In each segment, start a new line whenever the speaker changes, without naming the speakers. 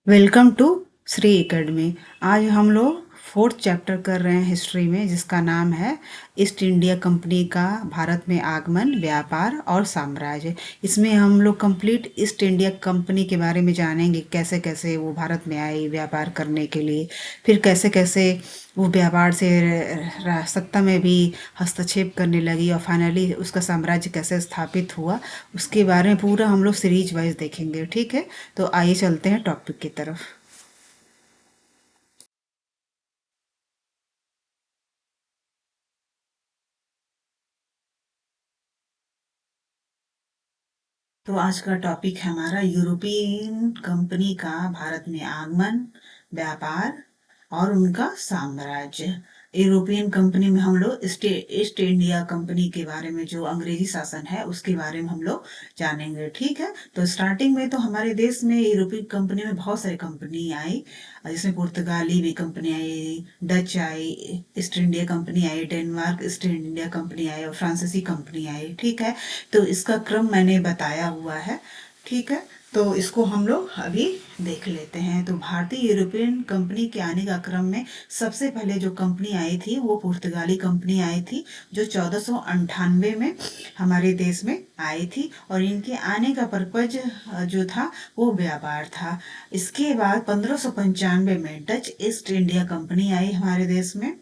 Welcome to Shri academy. आज हम लोग फोर्थ चैप्टर कर रहे हैं हिस्ट्री में, जिसका नाम है ईस्ट इंडिया कंपनी का भारत में आगमन, व्यापार और साम्राज्य। इसमें हम लोग कंप्लीट ईस्ट इंडिया कंपनी के बारे में जानेंगे, कैसे कैसे वो भारत में आई व्यापार करने के लिए, फिर कैसे कैसे वो व्यापार से सत्ता में भी हस्तक्षेप करने लगी और फाइनली उसका साम्राज्य कैसे स्थापित हुआ, उसके बारे में पूरा हम लोग सीरीज वाइज देखेंगे। ठीक है, तो आइए चलते हैं टॉपिक की तरफ। तो आज का टॉपिक है हमारा यूरोपियन कंपनी का भारत में आगमन, व्यापार और उनका साम्राज्य। यूरोपियन कंपनी में हम लोग ईस्ट इंडिया कंपनी के बारे में, जो अंग्रेजी शासन है उसके बारे में हम लोग जानेंगे। ठीक है, तो स्टार्टिंग में तो हमारे देश में यूरोपियन कंपनी में बहुत सारी कंपनी आई, जिसमें पुर्तगाली भी कंपनी आई, डच आई, ईस्ट इंडिया कंपनी आई, डेनमार्क ईस्ट इंडिया कंपनी आई और फ्रांसीसी कंपनी आई। ठीक है, तो इसका क्रम मैंने बताया हुआ है। ठीक है, तो इसको हम लोग अभी देख लेते हैं। तो भारतीय यूरोपियन कंपनी के आने का क्रम में सबसे पहले जो कंपनी आई थी वो पुर्तगाली कंपनी आई थी, जो 1498 में हमारे देश में आई थी। और इनके आने का पर्पज जो था वो व्यापार था। इसके बाद 1595 में डच ईस्ट इंडिया कंपनी आई हमारे देश में।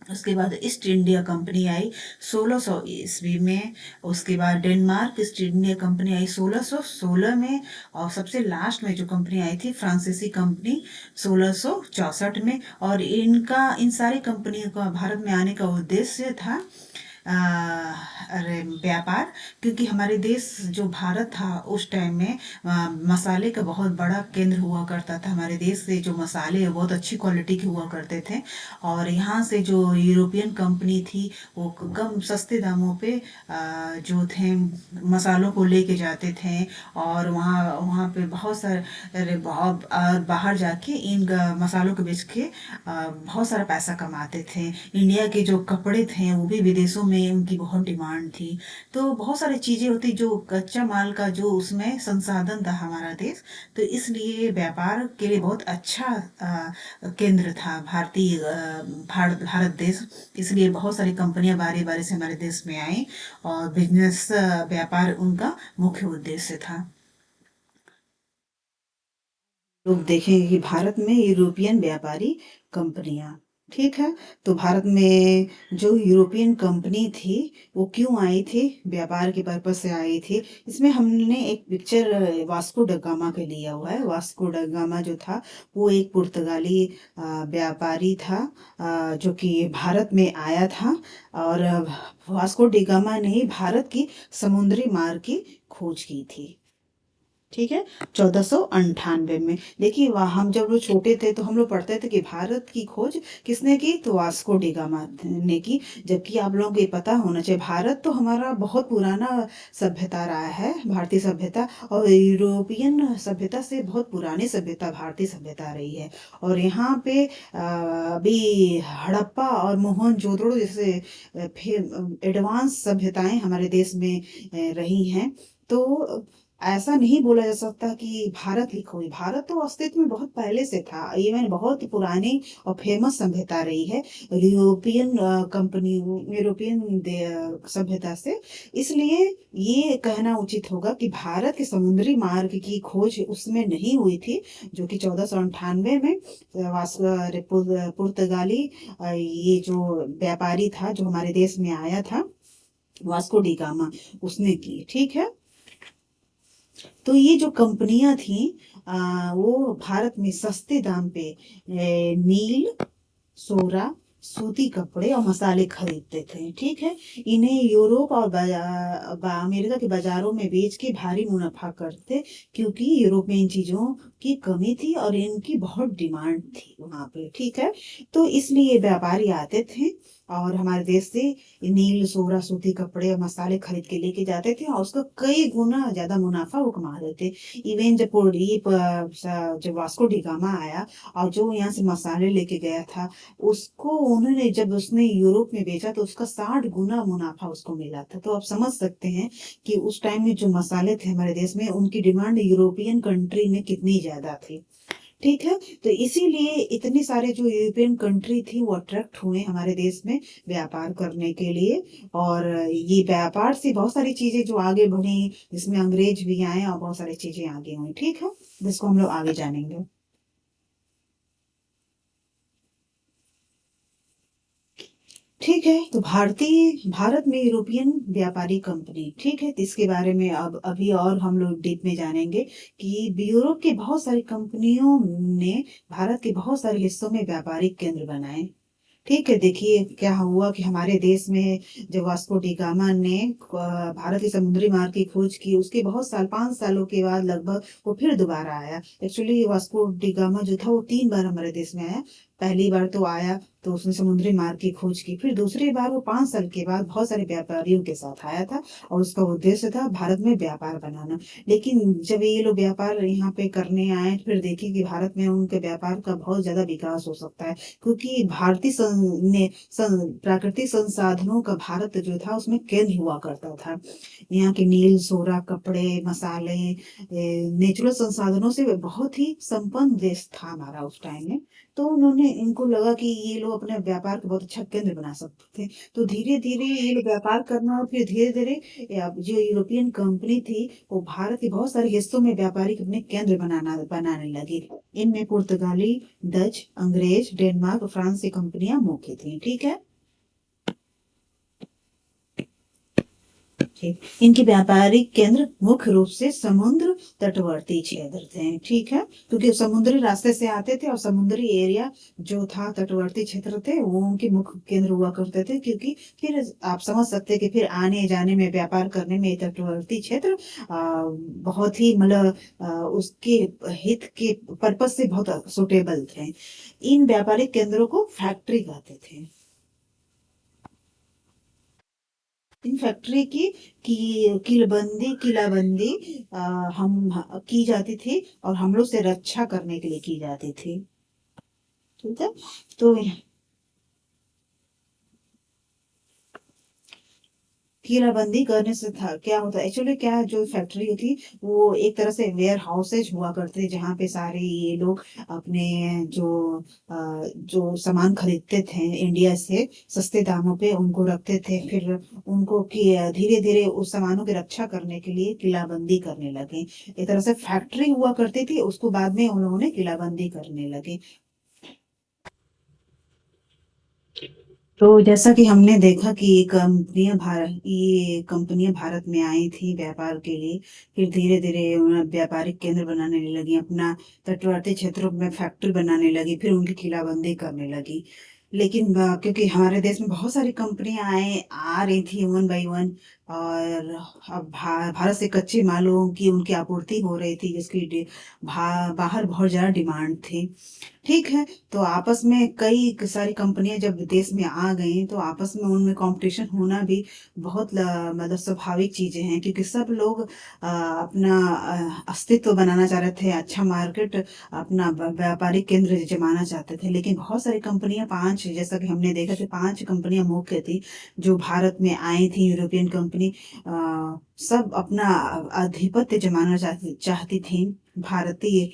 उसके बाद ईस्ट इंडिया कंपनी आई 1600 ईस्वी में। उसके बाद डेनमार्क ईस्ट इंडिया कंपनी आई 1616 में। और सबसे लास्ट में जो कंपनी आई थी फ्रांसीसी कंपनी 1664 में। और इनका इन सारी कंपनियों का भारत में आने का उद्देश्य था अरे व्यापार, क्योंकि हमारे देश जो भारत था उस टाइम में मसाले का बहुत बड़ा केंद्र हुआ करता था। हमारे देश से जो मसाले बहुत अच्छी क्वालिटी के हुआ करते थे, और यहाँ से जो यूरोपियन कंपनी थी वो कम सस्ते दामों पे जो थे मसालों को लेके जाते थे। और वहाँ वहाँ पे बहुत सारे और बाहर जाके इन मसालों को बेच के बहुत सारा पैसा कमाते थे। इंडिया के जो कपड़े थे वो भी विदेशों में उनकी बहुत डिमांड थी। तो बहुत सारी चीजें होती जो कच्चा माल का जो उसमें संसाधन था हमारा देश, तो इसलिए व्यापार के लिए बहुत अच्छा केंद्र था भारत देश। इसलिए बहुत सारी कंपनियां बारी बारी से हमारे देश में आई और बिजनेस व्यापार उनका मुख्य उद्देश्य था। लोग देखेंगे कि भारत में यूरोपियन व्यापारी कंपनियां। ठीक है, तो भारत में जो यूरोपियन कंपनी थी वो क्यों आई थी, व्यापार के पर्पज से आई थी। इसमें हमने एक पिक्चर वास्को ड गामा के लिया हुआ है। वास्को ड गामा जो था वो एक पुर्तगाली व्यापारी था, जो कि भारत में आया था। और वास्को डी गामा ने ही भारत की समुद्री मार्ग की खोज की थी। ठीक है, 1498 में। देखिए वह हम जब लोग छोटे थे तो हम लोग पढ़ते थे कि भारत की खोज किसने की, तो वास्को डी गामा ने की। जबकि आप लोगों को ये पता होना चाहिए भारत तो हमारा बहुत पुराना सभ्यता रहा है, भारतीय सभ्यता। और यूरोपियन सभ्यता से बहुत पुरानी सभ्यता भारतीय सभ्यता रही है। और यहाँ पे अभी हड़प्पा और मोहनजोदड़ो जैसे एडवांस सभ्यताएं हमारे देश में रही हैं। तो ऐसा नहीं बोला जा सकता कि भारत ही खोई। भारत तो अस्तित्व में बहुत पहले से था, इवन बहुत पुरानी और फेमस सभ्यता रही है यूरोपियन कंपनी, यूरोपियन सभ्यता से। इसलिए ये कहना उचित होगा कि भारत के समुद्री मार्ग की खोज उसमें नहीं हुई थी, जो कि 1498 में पुर्तगाली ये जो व्यापारी था जो हमारे देश में आया था, वास्को डी गामा, उसने की। ठीक है, तो ये जो कंपनियां थी वो भारत में सस्ते दाम पे नील, सोरा, सूती कपड़े और मसाले खरीदते थे। ठीक है, इन्हें यूरोप और अमेरिका के बाजारों में बेच के भारी मुनाफा करते, क्योंकि यूरोप में इन चीजों की कमी थी और इनकी बहुत डिमांड थी वहां पे। ठीक है, तो इसलिए व्यापारी आते थे और हमारे देश से नील, सोरा, सूती कपड़े और मसाले खरीद के लेके जाते थे और उसका कई गुना ज्यादा मुनाफा वो कमा लेते। इवन जब वास्को डी गामा आया और जो यहाँ से मसाले लेके गया था, उसको उन्होंने जब उसने यूरोप में बेचा तो उसका 60 गुना मुनाफा उसको मिला था। तो आप समझ सकते हैं कि उस टाइम में जो मसाले थे हमारे देश में उनकी डिमांड यूरोपियन कंट्री में कितनी ज्यादा थी। ठीक है। तो इसीलिए इतने सारे जो यूरोपियन कंट्री थी वो अट्रैक्ट हुए हमारे देश में व्यापार करने के लिए। और ये व्यापार से बहुत सारी चीजें जो आगे बढ़ी, जिसमें अंग्रेज भी आए और बहुत सारी चीजें आगे हुई, ठीक है, जिसको हम लोग आगे जानेंगे। ठीक है। तो भारत में यूरोपियन व्यापारी कंपनी, ठीक है, तो इसके बारे में अब अभी और हम लोग डीप में जानेंगे कि यूरोप के बहुत सारी कंपनियों ने भारत के बहुत सारे हिस्सों में व्यापारिक केंद्र बनाए। ठीक है। देखिए क्या हुआ कि हमारे देश में जब वास्को डी गामा ने भारत के समुद्री मार्ग की खोज की, उसके बहुत साल 5 सालों के बाद लगभग वो फिर दोबारा आया। एक्चुअली वास्को डी गामा जो था वो 3 बार हमारे देश में आया। पहली बार तो आया तो उसने समुद्री मार्ग की खोज की, फिर दूसरी बार वो 5 साल के बाद बहुत सारे व्यापारियों के साथ आया था और उसका उद्देश्य था भारत में व्यापार बनाना। लेकिन जब ये लोग व्यापार यहाँ पे करने आए, फिर देखे कि भारत में उनके व्यापार का बहुत ज्यादा विकास हो सकता है, क्योंकि प्राकृतिक संसाधनों का भारत जो था उसमें केंद्र हुआ करता था। यहाँ के नील, सोरा, कपड़े, मसाले, नेचुरल संसाधनों से बहुत ही संपन्न देश था हमारा उस टाइम में। तो उन्होंने, इनको लगा कि ये लोग अपने व्यापार का बहुत अच्छा केंद्र बना सकते थे। तो धीरे धीरे ये लोग व्यापार करना, और फिर धीरे धीरे जो यूरोपियन कंपनी थी वो भारत के बहुत सारे हिस्सों में व्यापारिक अपने केंद्र बनाने लगी। इनमें पुर्तगाली, डच, अंग्रेज, डेनमार्क और फ्रांस की कंपनियां मुख्य थी। ठीक है। ठीक। इनके व्यापारिक केंद्र मुख्य रूप से समुद्र तटवर्ती क्षेत्र थे। ठीक है। क्योंकि समुद्री रास्ते से आते थे और समुद्री एरिया जो था, तटवर्ती क्षेत्र थे, वो उनके मुख्य केंद्र हुआ करते थे। क्योंकि फिर आप समझ सकते हैं कि फिर आने जाने में, व्यापार करने में ये तटवर्ती क्षेत्र बहुत ही मतलब उसके हित के पर्पज से बहुत सुटेबल थे। इन व्यापारिक केंद्रों को फैक्ट्री कहते थे। इन फैक्ट्री की किलाबंदी अ, हम की जाती थी और हम लोग से रक्षा करने के लिए की जाती थी। ठीक है। तो किलाबंदी करने से था क्या होता, एक्चुअली क्या है, जो फैक्ट्री थी वो एक तरह से वेयर हाउसेज हुआ करते थे, जहाँ पे सारे ये लोग अपने जो जो सामान खरीदते थे इंडिया से सस्ते दामों पे, उनको रखते थे। फिर उनको कि धीरे धीरे उस सामानों की रक्षा करने के लिए किलाबंदी करने लगे। एक तरह से फैक्ट्री हुआ करती थी, उसको बाद में उन लोगों ने किलाबंदी करने लगे। तो जैसा कि हमने देखा कि ये कंपनियां भारत में आई थी व्यापार के लिए, फिर धीरे धीरे व्यापारिक केंद्र बनाने लगी, अपना तटवर्ती क्षेत्रों में फैक्ट्री बनाने लगी, फिर उनकी किलाबंदी करने लगी। लेकिन क्योंकि हमारे देश में बहुत सारी कंपनियां आ रही थी वन बाय वन, और अब भारत से कच्चे मालों की उनकी आपूर्ति हो रही थी, जिसकी बाहर बहुत ज्यादा डिमांड थी। ठीक है। तो आपस में कई सारी कंपनियां जब देश में आ गई, तो आपस में उनमें कंपटीशन होना भी बहुत मतलब स्वाभाविक चीजें हैं, क्योंकि सब लोग अपना अस्तित्व बनाना चाह रहे थे, अच्छा मार्केट, अपना व्यापारिक केंद्र जमाना चाहते थे। लेकिन बहुत सारी कंपनियां, पांच, जैसा कि हमने देखा कि 5 कंपनियां मुख्य थी जो भारत में आई थी, यूरोपियन कंपनी, सब अपना आधिपत्य जमाना चाहती थी भारतीय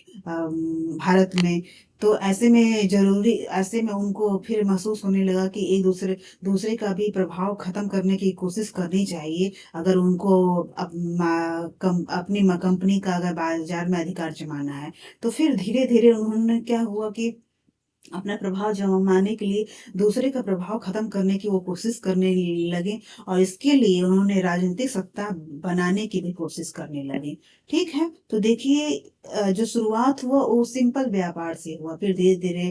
भारत में। तो ऐसे में उनको फिर महसूस होने लगा कि एक दूसरे दूसरे का भी प्रभाव खत्म करने की कोशिश करनी चाहिए, अगर उनको अपनी कंपनी का अगर बाजार में अधिकार जमाना है। तो फिर धीरे धीरे उन्होंने, क्या हुआ कि अपना प्रभाव जमाने के लिए दूसरे का प्रभाव खत्म करने की वो कोशिश करने लगे, और इसके लिए उन्होंने राजनीतिक सत्ता बनाने की भी कोशिश करने लगे। ठीक है। तो देखिए जो शुरुआत हुआ वो सिंपल व्यापार से हुआ, फिर धीरे धीरे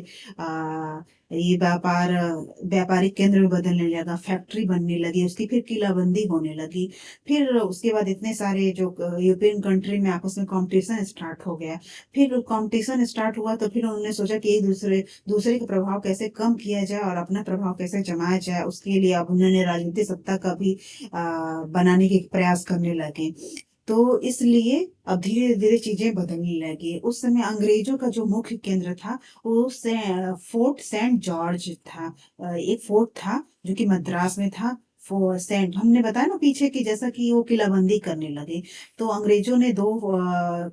ये व्यापारिक केंद्र में बदलने लगा, फैक्ट्री बनने लगी उसकी, फिर किलाबंदी होने लगी। फिर उसके बाद इतने सारे जो यूरोपियन कंट्री में आपस में कंपटीशन स्टार्ट हो गया। फिर कंपटीशन स्टार्ट हुआ तो फिर उन्होंने सोचा कि एक दूसरे दूसरे का प्रभाव कैसे कम किया जाए और अपना प्रभाव कैसे जमाया जाए, उसके लिए अब उन्होंने राजनीतिक सत्ता का भी बनाने के प्रयास करने लगे। तो इसलिए अब धीरे धीरे चीजें बदलने लगी। उस समय अंग्रेजों का जो मुख्य केंद्र था वो फोर्ट सेंट जॉर्ज था। एक फोर्ट था जो कि मद्रास में था। सेंट, हमने बताया ना पीछे कि जैसा कि वो किलाबंदी करने लगे, तो अंग्रेजों ने दो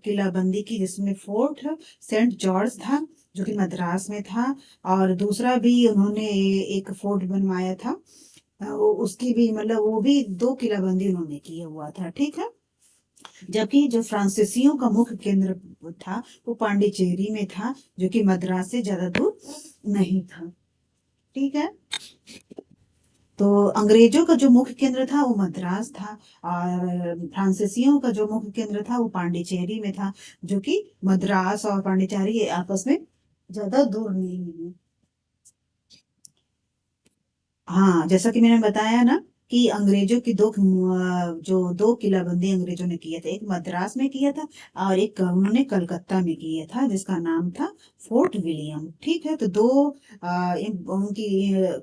किलाबंदी की, जिसमें फोर्ट सेंट जॉर्ज था जो कि मद्रास में था, और दूसरा भी उन्होंने एक फोर्ट बनवाया था। उसकी भी मतलब वो भी दो किलाबंदी उन्होंने किया हुआ था, ठीक है। जबकि जो फ्रांसीसियों का मुख्य केंद्र था वो पांडिचेरी में था, जो कि मद्रास से ज्यादा दूर नहीं था, ठीक है। तो अंग्रेजों का जो मुख्य केंद्र था वो मद्रास था, और फ्रांसीसियों का जो मुख्य केंद्र था वो पांडिचेरी में था, जो कि मद्रास और पांडिचेरी आपस में ज्यादा दूर नहीं है। हाँ, जैसा कि मैंने बताया ना कि अंग्रेजों की जो दो किलाबंदी अंग्रेजों ने किए थे, एक मद्रास में किया था और एक उन्होंने कलकत्ता में किया था, जिसका नाम था फोर्ट विलियम, ठीक है। तो दो उनकी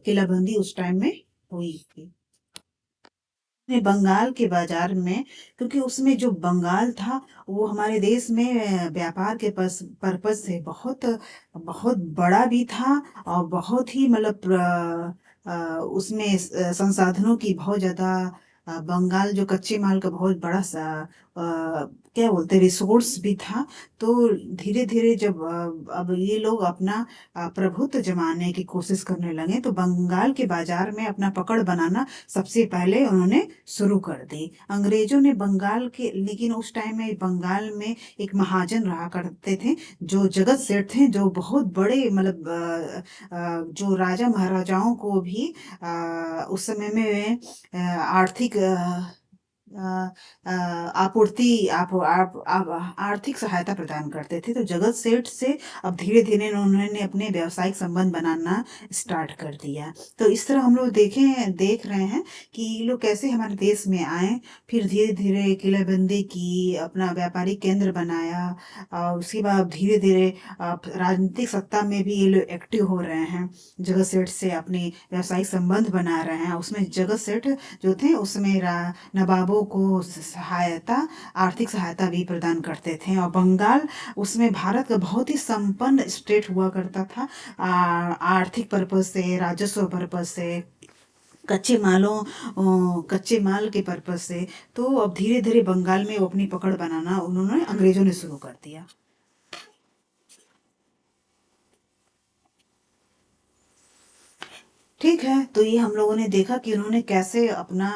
किलाबंदी उस टाइम में हुई थी। बंगाल के बाजार में, क्योंकि उसमें जो बंगाल था वो हमारे देश में व्यापार के पर्पज से बहुत बहुत बड़ा भी था, और बहुत ही मतलब उसमें संसाधनों की बहुत ज्यादा, बंगाल जो कच्चे माल का बहुत बड़ा सा क्या बोलते रिसोर्स भी था। तो धीरे धीरे जब अब ये लोग अपना प्रभुत्व जमाने की कोशिश करने लगे, तो बंगाल के बाजार में अपना पकड़ बनाना सबसे पहले उन्होंने शुरू कर दी। अंग्रेजों ने बंगाल के, लेकिन उस टाइम में बंगाल में एक महाजन रहा करते थे जो जगत सेठ थे, जो बहुत बड़े मतलब जो राजा महाराजाओं को भी उस समय में आर्थिक अ, अ, आर्थिक सहायता प्रदान करते थे। तो जगत सेठ से अब धीरे धीरे उन्होंने अपने व्यावसायिक संबंध बनाना स्टार्ट कर दिया। तो इस तरह हम लोग देख रहे हैं कि ये लोग कैसे हमारे देश में आए, फिर धीरे धीरे किलेबंदी की, अपना व्यापारिक केंद्र बनाया, और उसके बाद धीरे धीरे राजनीतिक सत्ता में भी ये लोग एक्टिव हो रहे हैं, जगत सेठ से अपने व्यावसायिक संबंध बना रहे हैं। उसमें जगत सेठ जो थे उसमें नवाबों को आर्थिक सहायता भी प्रदान करते थे, और बंगाल उसमें भारत का बहुत ही संपन्न स्टेट हुआ करता था, आर्थिक पर्पज से, राजस्व पर्पज से, कच्चे माल के पर्पज से। तो अब धीरे धीरे बंगाल में वो अपनी पकड़ बनाना उन्होंने अंग्रेजों ने शुरू कर दिया। ठीक है, तो ये हम लोगों ने देखा कि उन्होंने कैसे अपना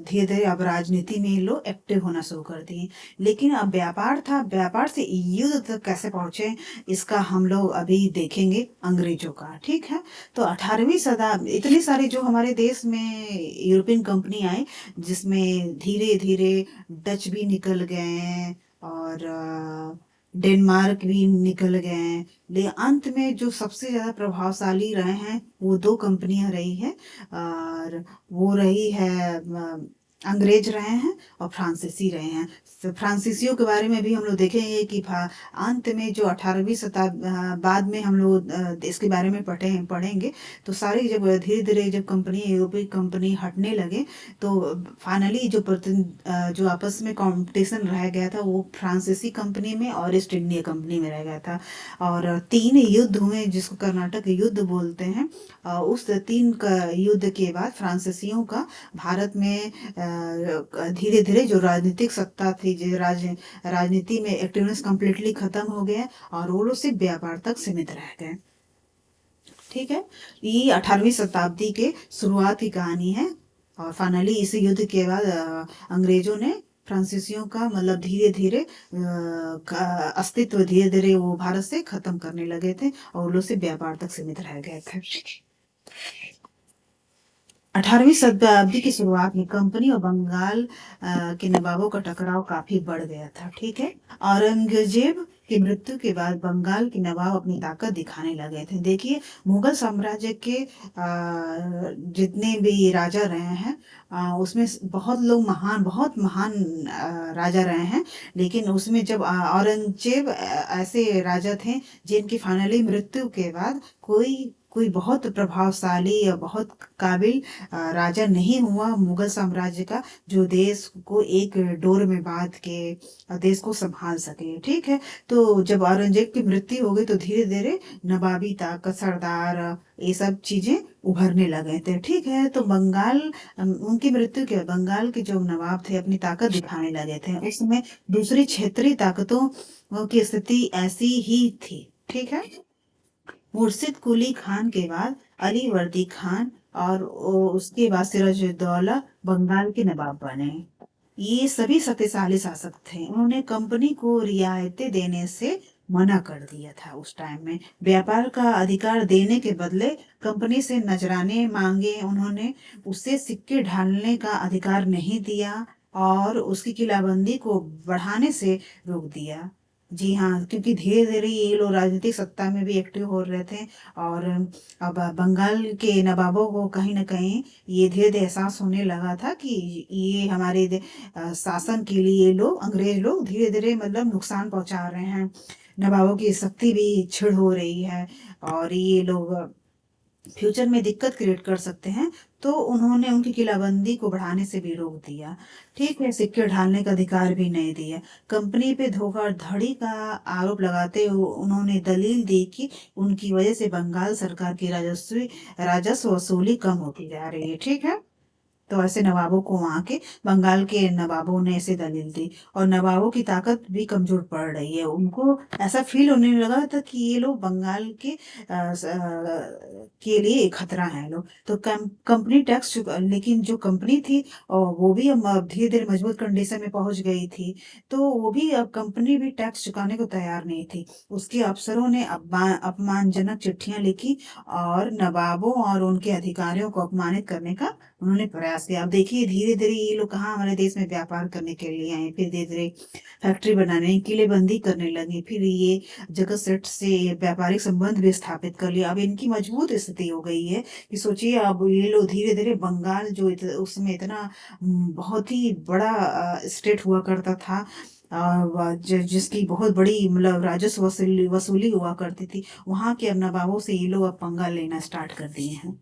धीरे धीरे अब राजनीति में ये लोग एक्टिव होना शुरू कर दिए। लेकिन अब व्यापार था, व्यापार से युद्ध तक कैसे पहुंचे, इसका हम लोग अभी देखेंगे अंग्रेजों का, ठीक है। तो 18वीं शताब्दी, इतने सारे जो हमारे देश में यूरोपियन कंपनी आई, जिसमें धीरे धीरे डच भी निकल गए, और डेनमार्क भी निकल गए हैं, लेकिन अंत में जो सबसे ज्यादा प्रभावशाली रहे हैं वो दो कंपनियां रही है, और वो रही है अंग्रेज रहे हैं और फ्रांसीसी रहे हैं। तो फ्रांसीसियों के बारे में भी हम लोग देखेंगे कि अंत में जो 18वीं शताब्दी बाद में हम लोग इसके बारे में पढ़ेंगे। तो सारी जब धीरे धीरे जब कंपनी, यूरोपीय कंपनी हटने लगे, तो फाइनली जो आपस में कंपटीशन रह गया था वो फ्रांसीसी कंपनी में और ईस्ट इंडिया कंपनी में रह गया था। और 3 युद्ध हुए जिसको कर्नाटक युद्ध बोलते हैं। उस 3 का युद्ध के बाद फ्रांसीसियों का भारत में धीरे धीरे जो राजनीतिक सत्ता थी, जो राजनीति में एक्टिवनेस कम्प्लीटली खत्म हो गया, और वो लोग सिर्फ व्यापार तक सीमित रह गए, ठीक है। ये 18वीं शताब्दी के शुरुआत की कहानी है, और फाइनली इस युद्ध के बाद अंग्रेजों ने फ्रांसीसियों का मतलब धीरे धीरे अस्तित्व धीरे धीरे वो भारत से खत्म करने लगे थे, और वो लोग से व्यापार तक सीमित रह गए थे। 18वीं शताब्दी की शुरुआत में कंपनी और बंगाल के नवाबों का टकराव काफी बढ़ गया था, ठीक है। औरंगजेब की मृत्यु के बाद बंगाल के नवाब अपनी ताकत दिखाने लगे थे। देखिए, मुगल साम्राज्य के जितने भी राजा रहे हैं, उसमें बहुत महान राजा रहे हैं, लेकिन उसमें जब औरंगजेब ऐसे राजा थे जिनकी फाइनली मृत्यु के बाद कोई कोई बहुत प्रभावशाली या बहुत काबिल राजा नहीं हुआ मुगल साम्राज्य का, जो देश को एक डोर में बांध के देश को संभाल सके। ठीक है। तो जब औरंगजेब की मृत्यु हो गई तो धीरे धीरे नवाबी ताकत, सरदार, ये सब चीजें उभरने लगे थे। ठीक है। तो बंगाल, उनकी मृत्यु के बाद बंगाल के जो नवाब थे अपनी ताकत दिखाने लगे थे। उसमें दूसरी क्षेत्रीय ताकतों की स्थिति ऐसी ही थी। ठीक है। मुर्शिद कुली खान के बाद अली वर्दी खान और उसके बाद सिराजुद्दौला बंगाल के नवाब बने। ये सभी शक्तिशाली शासक थे। उन्होंने कंपनी को रियायतें देने से मना कर दिया था उस टाइम में। व्यापार का अधिकार देने के बदले कंपनी से नजराने मांगे उन्होंने। उससे सिक्के ढालने का अधिकार नहीं दिया और उसकी किलाबंदी को बढ़ाने से रोक दिया। जी हाँ, क्योंकि धीरे धीरे ये लोग राजनीतिक सत्ता में भी एक्टिव हो रहे थे। और अब बंगाल के नवाबों को कहीं ना कहीं ये धीरे धीरे एहसास होने लगा था कि ये हमारे शासन के लिए ये लोग, अंग्रेज लोग धीरे धीरे मतलब नुकसान पहुंचा रहे हैं। नवाबों की शक्ति भी क्षीण हो रही है और ये लोग फ्यूचर में दिक्कत क्रिएट कर सकते हैं। तो उन्होंने उनकी किलाबंदी को बढ़ाने से भी रोक दिया। ठीक है। सिक्के ढालने का अधिकार भी नहीं दिया। कंपनी पे धोखाधड़ी का आरोप लगाते हुए उन्होंने दलील दी कि उनकी वजह से बंगाल सरकार की राजस्व वसूली कम होती जा रही है। ठीक है। तो ऐसे नवाबों को, वहां के बंगाल के नवाबों ने ऐसे दलील दी और नवाबों की ताकत भी कमजोर पड़ रही है। उनको ऐसा फील होने लगा था कि ये लोग बंगाल के लिए एक खतरा है लोग। तो कंपनी टैक्स चुका, लेकिन जो कंपनी थी और वो भी अब धीरे धीरे मजबूत कंडीशन में पहुंच गई थी। तो वो भी, अब कंपनी भी टैक्स चुकाने को तैयार नहीं थी। उसके अफसरों ने अपमानजनक चिट्ठियां लिखी और नवाबों और उनके अधिकारियों को अपमानित करने का उन्होंने प्रयास किया। अब देखिए धीरे धीरे ये लोग कहाँ हमारे देश में व्यापार करने के लिए आए, फिर धीरे धीरे फैक्ट्री बनाने, किलेबंदी करने लगे, फिर ये जगत सेठ से व्यापारिक संबंध भी स्थापित कर लिया। अब इनकी मजबूत स्थिति हो गई है कि सोचिए अब ये लोग धीरे धीरे बंगाल जो उसमें इतना बहुत ही बड़ा स्टेट हुआ करता था, जिसकी बहुत बड़ी मतलब राजस्व वसूली वसूली हुआ करती थी, वहां के अब नवाबों से ये लोग अब पंगा लेना स्टार्ट कर दिए हैं।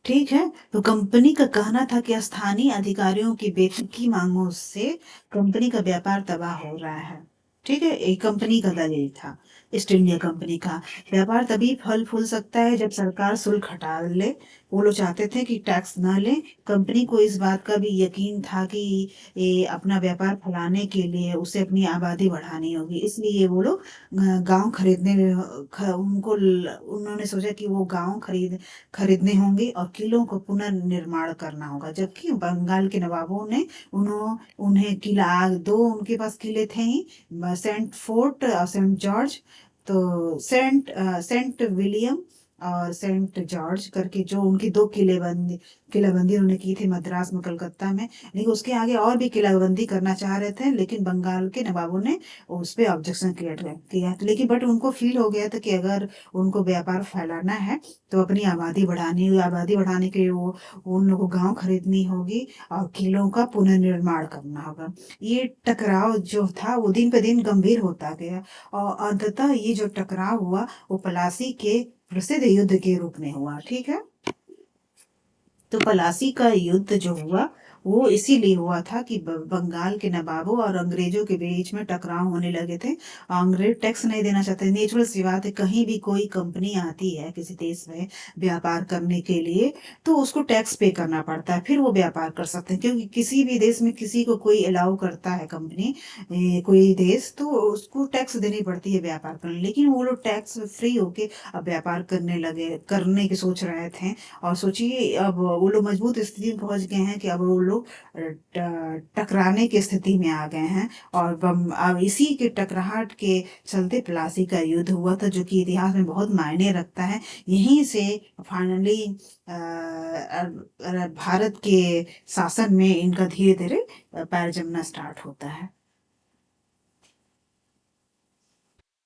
ठीक है। तो कंपनी का कहना था कि स्थानीय अधिकारियों की बेतुकी मांगों से कंपनी का व्यापार तबाह हो रहा है। ठीक है। एक कंपनी का दलील था, ईस्ट इंडिया कंपनी का। व्यापार तभी फल फूल सकता है जब सरकार शुल्क हटा ले। वो लोग चाहते थे कि टैक्स न ले। कंपनी को इस बात का भी यकीन था कि ये अपना व्यापार फैलाने के लिए उसे अपनी आबादी बढ़ानी होगी, इसलिए वो लोग गांव खरीदने उन्होंने सोचा कि वो गांव खरीदने होंगे और किलों को पुनर्निर्माण करना होगा। जबकि बंगाल के नवाबों ने उन्हें किला, दो उनके पास किले थे ही, सेंट फोर्ट और सेंट जॉर्ज। तो सेंट विलियम और सेंट जॉर्ज करके जो उनकी दो किलेबंदी उन्होंने की थी मद्रास में, कलकत्ता में। लेकिन उसके आगे और भी किलेबंदी करना चाह रहे थे, लेकिन बंगाल के नवाबों ने उस पर ऑब्जेक्शन किया। लेकिन बट उनको फील हो गया था कि अगर उनको व्यापार फैलाना है तो अपनी आबादी बढ़ाने के लिए वो उन लोगों को गांव खरीदनी होगी और किलों का पुनर्निर्माण करना होगा। ये टकराव जो था वो दिन पे दिन गंभीर होता गया और अंततः ये जो टकराव हुआ वो प्लासी के प्रसिद्ध युद्ध के रूप में हुआ। ठीक है। तो प्लासी का युद्ध जो हुआ वो इसीलिए हुआ था कि बंगाल के नवाबों और अंग्रेजों के बीच में टकराव होने लगे थे। अंग्रेज टैक्स नहीं देना चाहते। नेचुरल सी बात है, कहीं भी कोई कंपनी आती है किसी देश में व्यापार करने के लिए तो उसको टैक्स पे करना पड़ता है, फिर वो व्यापार कर सकते हैं। क्योंकि किसी भी देश में किसी को कोई अलाउ करता है कंपनी, कोई देश, तो उसको टैक्स देनी पड़ती है व्यापार करने। लेकिन वो लोग टैक्स फ्री होके अब व्यापार करने की सोच रहे थे। और सोचिए अब वो लोग मजबूत स्थिति में पहुंच गए हैं कि अब वो लोग टकराने की स्थिति में आ गए हैं। और अब इसी के टकराहट के चलते प्लासी का युद्ध हुआ था, जो कि इतिहास में बहुत मायने रखता है। यहीं से फाइनली भारत के शासन में इनका धीरे धीरे पैर जमना स्टार्ट होता है।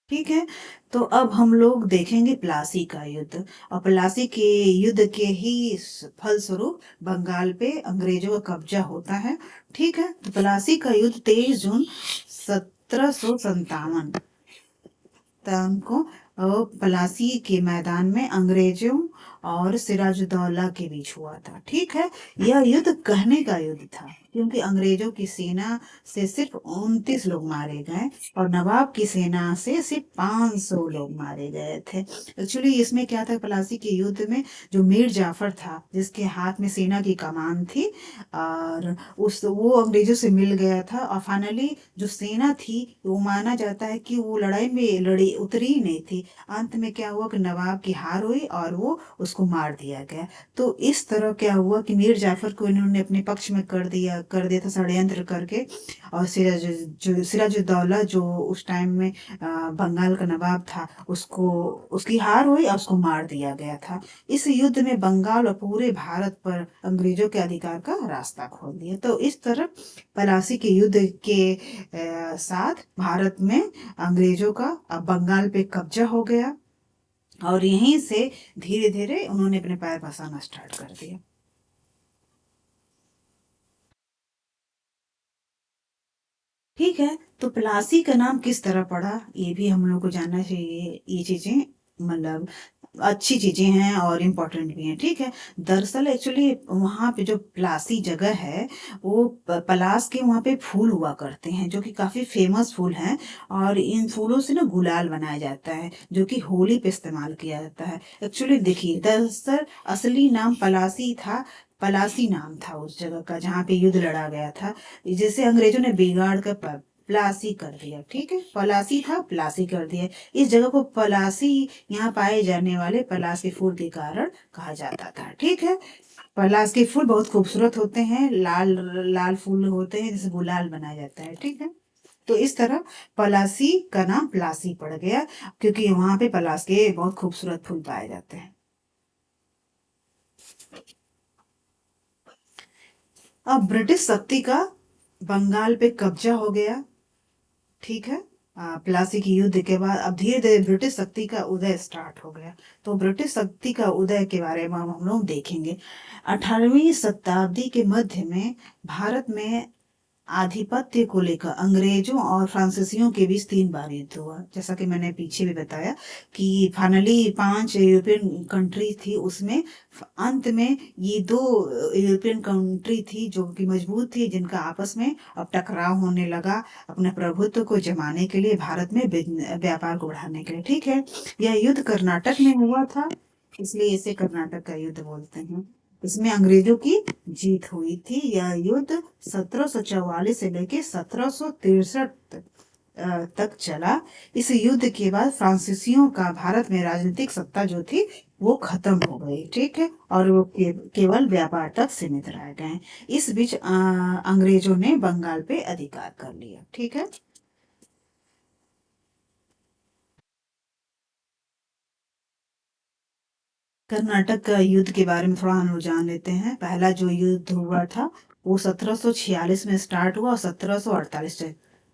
ठीक है। तो अब हम लोग देखेंगे प्लासी का युद्ध। और प्लासी के युद्ध के ही फलस्वरूप बंगाल पे अंग्रेजों का कब्जा होता है। ठीक है। तो प्लासी का युद्ध 23 जून 1757 पाकिस्तान को पलासी के मैदान में अंग्रेजों और सिराजुद्दौला के बीच हुआ था। ठीक है, यह युद्ध कहने का युद्ध था क्योंकि अंग्रेजों की सेना से सिर्फ 29 लोग मारे गए और नवाब की सेना से सिर्फ 500 लोग मारे गए थे। एक्चुअली इसमें क्या था, पलासी के युद्ध में जो मीर जाफर था जिसके हाथ में सेना की कमान थी, और उस वो अंग्रेजों से मिल गया था, और फाइनली जो सेना थी वो माना जाता है कि वो लड़ाई में लड़ी उतरी ही नहीं थी। अंत में क्या हुआ कि नवाब की हार हुई और वो उसको मार दिया गया। तो इस तरह क्या हुआ कि मीर जाफर को इन्होंने अपने पक्ष में कर दिया था षड्यंत्र करके, और सिराजुद्दौला जो उस टाइम में बंगाल का नवाब था, उसको उसकी हार हुई और उसको मार दिया गया था। इस युद्ध में बंगाल और पूरे भारत पर अंग्रेजों के अधिकार का रास्ता खोल दिया। तो इस तरह पलासी के युद्ध के साथ भारत में अंग्रेजों का बंगाल पे कब्जा हो गया, और यहीं से धीरे धीरे उन्होंने अपने पैर पसारना स्टार्ट कर दिया। ठीक है, तो प्लासी का नाम किस तरह पड़ा, ये भी हम लोग को जानना चाहिए। ये चीजें मतलब अच्छी चीजें हैं और इम्पोर्टेंट भी हैं। ठीक है, दरअसल एक्चुअली वहाँ पे जो प्लासी जगह है, वो पलास के वहाँ पे फूल हुआ करते हैं जो कि काफी फेमस फूल हैं, और इन फूलों से ना गुलाल बनाया जाता है जो कि होली पे इस्तेमाल किया जाता है। एक्चुअली देखिए, दरअसल असली नाम पलासी था। पलासी नाम था उस जगह का जहाँ पे युद्ध लड़ा गया था, जिसे अंग्रेजों ने बिगाड़ कर प्लासी कर दिया। ठीक है, पलासी था, प्लासी कर दिया। इस जगह को पलासी, यहाँ पाए जाने वाले पलास के फूल के कारण कहा जाता था। ठीक है, पलास के फूल बहुत खूबसूरत होते हैं, लाल लाल फूल होते हैं जिसे गुलाल बनाया जाता है। ठीक है, तो इस तरह पलासी का नाम प्लासी पड़ गया क्योंकि वहां पे पलास के बहुत खूबसूरत फूल पाए जाते हैं। अब ब्रिटिश शक्ति का बंगाल पे कब्जा हो गया। ठीक है, प्लासी की युद्ध के बाद अब धीरे धीरे ब्रिटिश शक्ति का उदय स्टार्ट हो गया। तो ब्रिटिश शक्ति का उदय के बारे में हम लोग देखेंगे। 18वीं शताब्दी के मध्य में भारत में आधिपत्य को लेकर अंग्रेजों और फ्रांसीसियों के बीच 3 बार युद्ध हुआ। जैसा कि मैंने पीछे भी बताया कि फाइनली 5 यूरोपियन कंट्री थी, उसमें अंत में ये 2 यूरोपियन कंट्री थी जो कि मजबूत थी, जिनका आपस में अब टकराव होने लगा अपने प्रभुत्व को जमाने के लिए, भारत में व्यापार को बढ़ाने के लिए। ठीक है, यह युद्ध कर्नाटक में हुआ था, इसलिए इसे कर्नाटक का युद्ध बोलते हैं। इसमें अंग्रेजों की जीत हुई थी। यह युद्ध 1744 से लेके 1763 तक चला। इस युद्ध के बाद फ्रांसीसियों का भारत में राजनीतिक सत्ता जो थी वो खत्म हो गई। ठीक है, और वो केवल व्यापार तक सीमित रह गए। इस बीच अंग्रेजों ने बंगाल पे अधिकार कर लिया। ठीक है, कर्नाटक का युद्ध के बारे में थोड़ा हम लोग जान लेते हैं। पहला जो युद्ध हुआ था वो 1746 में स्टार्ट हुआ और 1748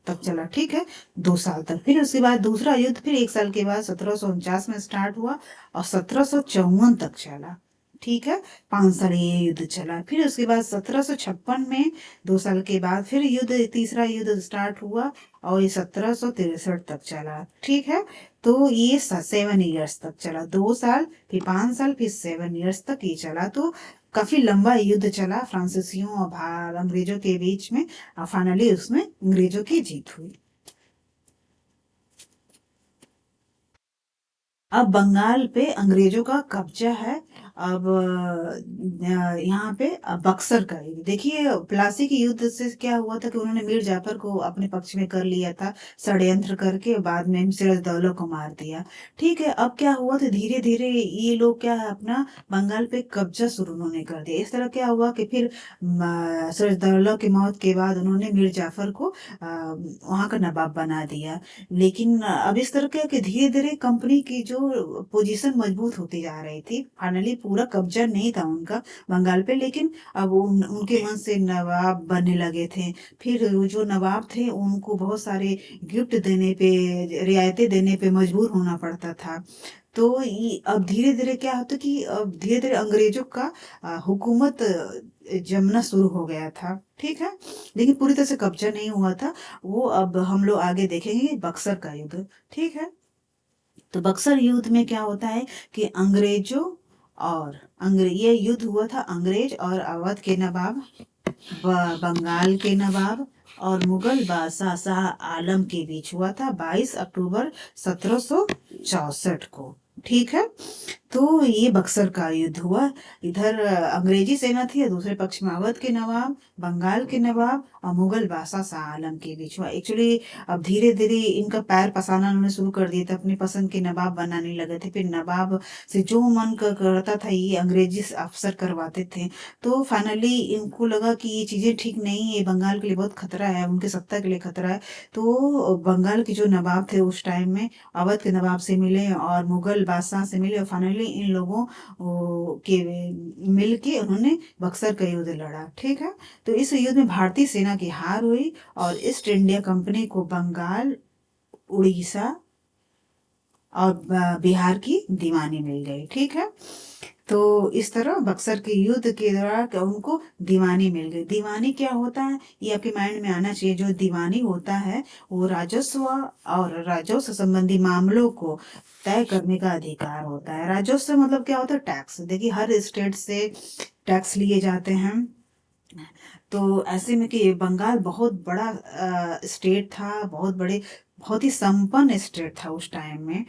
तक चला। ठीक है, 2 साल तक। फिर उसके बाद दूसरा युद्ध फिर 1 साल के बाद 1749 में स्टार्ट हुआ और 1754 तक चला। ठीक है, 5 साल ये युद्ध चला। फिर उसके बाद 1756 में 2 साल के बाद फिर युद्ध, तीसरा युद्ध स्टार्ट हुआ और ये 1763 तक चला। ठीक है, तो ये 7 ईयर्स तक चला। 2 साल, फिर 5 साल, फिर 7 ईयर्स तक ये चला। तो काफी लंबा युद्ध चला फ्रांसीसियों और अंग्रेजों के बीच में, और फाइनली उसमें अंग्रेजों की जीत हुई। अब बंगाल पे अंग्रेजों का कब्जा है। अब यहाँ पे बक्सर का युद्ध देखिए। प्लासी के युद्ध से क्या हुआ था कि उन्होंने मीर जाफर को अपने पक्ष में कर लिया था षड्यंत्र करके, बाद में सिराजदौला को मार दिया। ठीक है, अब क्या हुआ था, धीरे धीरे ये लोग क्या है अपना बंगाल पे कब्जा शुरू उन्होंने कर दिया। इस तरह क्या हुआ कि फिर सिराजदौला की मौत के बाद उन्होंने मीर जाफर को वहां का नवाब बना दिया। लेकिन अब इस तरह क्या कि धीरे धीरे कंपनी की जो पोजीशन मजबूत होती जा रही थी, फाइनली पूरा कब्जा नहीं था उनका बंगाल पे, लेकिन अब उनके मन से नवाब बनने लगे थे। फिर वो जो नवाब थे उनको बहुत सारे गिफ्ट देने पे, रियायतें देने पे मजबूर होना पड़ता था। तो ये अब धीरे धीरे क्या होता कि अब धीरे धीरे अंग्रेजों का हुकूमत जमना शुरू हो गया था। ठीक है, लेकिन पूरी तरह से कब्जा नहीं हुआ था वो। अब हम लोग आगे देखेंगे बक्सर का युद्ध। ठीक है, तो बक्सर युद्ध में क्या होता है कि अंग्रेजों और ये युद्ध हुआ था अंग्रेज और अवध के नवाब, बंगाल के नवाब और मुगल बादशाह शाह आलम के बीच हुआ था 22 अक्टूबर 1764 को। ठीक है, तो ये बक्सर का युद्ध हुआ। इधर अंग्रेजी सेना थी और दूसरे पक्ष में अवध के नवाब, बंगाल के नवाब और मुगल बादशाह शाह आलम के बीच हुआ। एक्चुअली अब धीरे धीरे इनका पैर पसारना उन्होंने शुरू कर दिया था, अपनी पसंद के नवाब बनाने लगे थे। फिर नवाब से जो मन करता था ये अंग्रेजी अफसर करवाते थे। तो फाइनली इनको लगा कि ये चीजें ठीक नहीं है, बंगाल के लिए बहुत खतरा है, उनके सत्ता के लिए खतरा है। तो बंगाल के जो नवाब थे उस टाइम में अवध के नवाब से मिले और मुगल बादशाह से मिले और फाइनली इन लोगों के मिल के उन्होंने बक्सर का युद्ध लड़ा। ठीक है, तो इस युद्ध में भारतीय सेना की हार हुई और ईस्ट इंडिया कंपनी को बंगाल, उड़ीसा और बिहार की दीवानी मिल गई। ठीक है, तो इस तरह बक्सर के युद्ध के दौरान उनको दीवानी मिल गई। दीवानी क्या होता है ये आपके माइंड में आना चाहिए। जो दीवानी होता है वो राजस्व और राजस्व संबंधी मामलों को तय करने का अधिकार होता है। राजस्व मतलब क्या होता है? टैक्स। देखिए हर स्टेट से टैक्स लिए जाते हैं। तो ऐसे में कि बंगाल बहुत बड़ा स्टेट था, बहुत ही संपन्न स्टेट था उस टाइम में।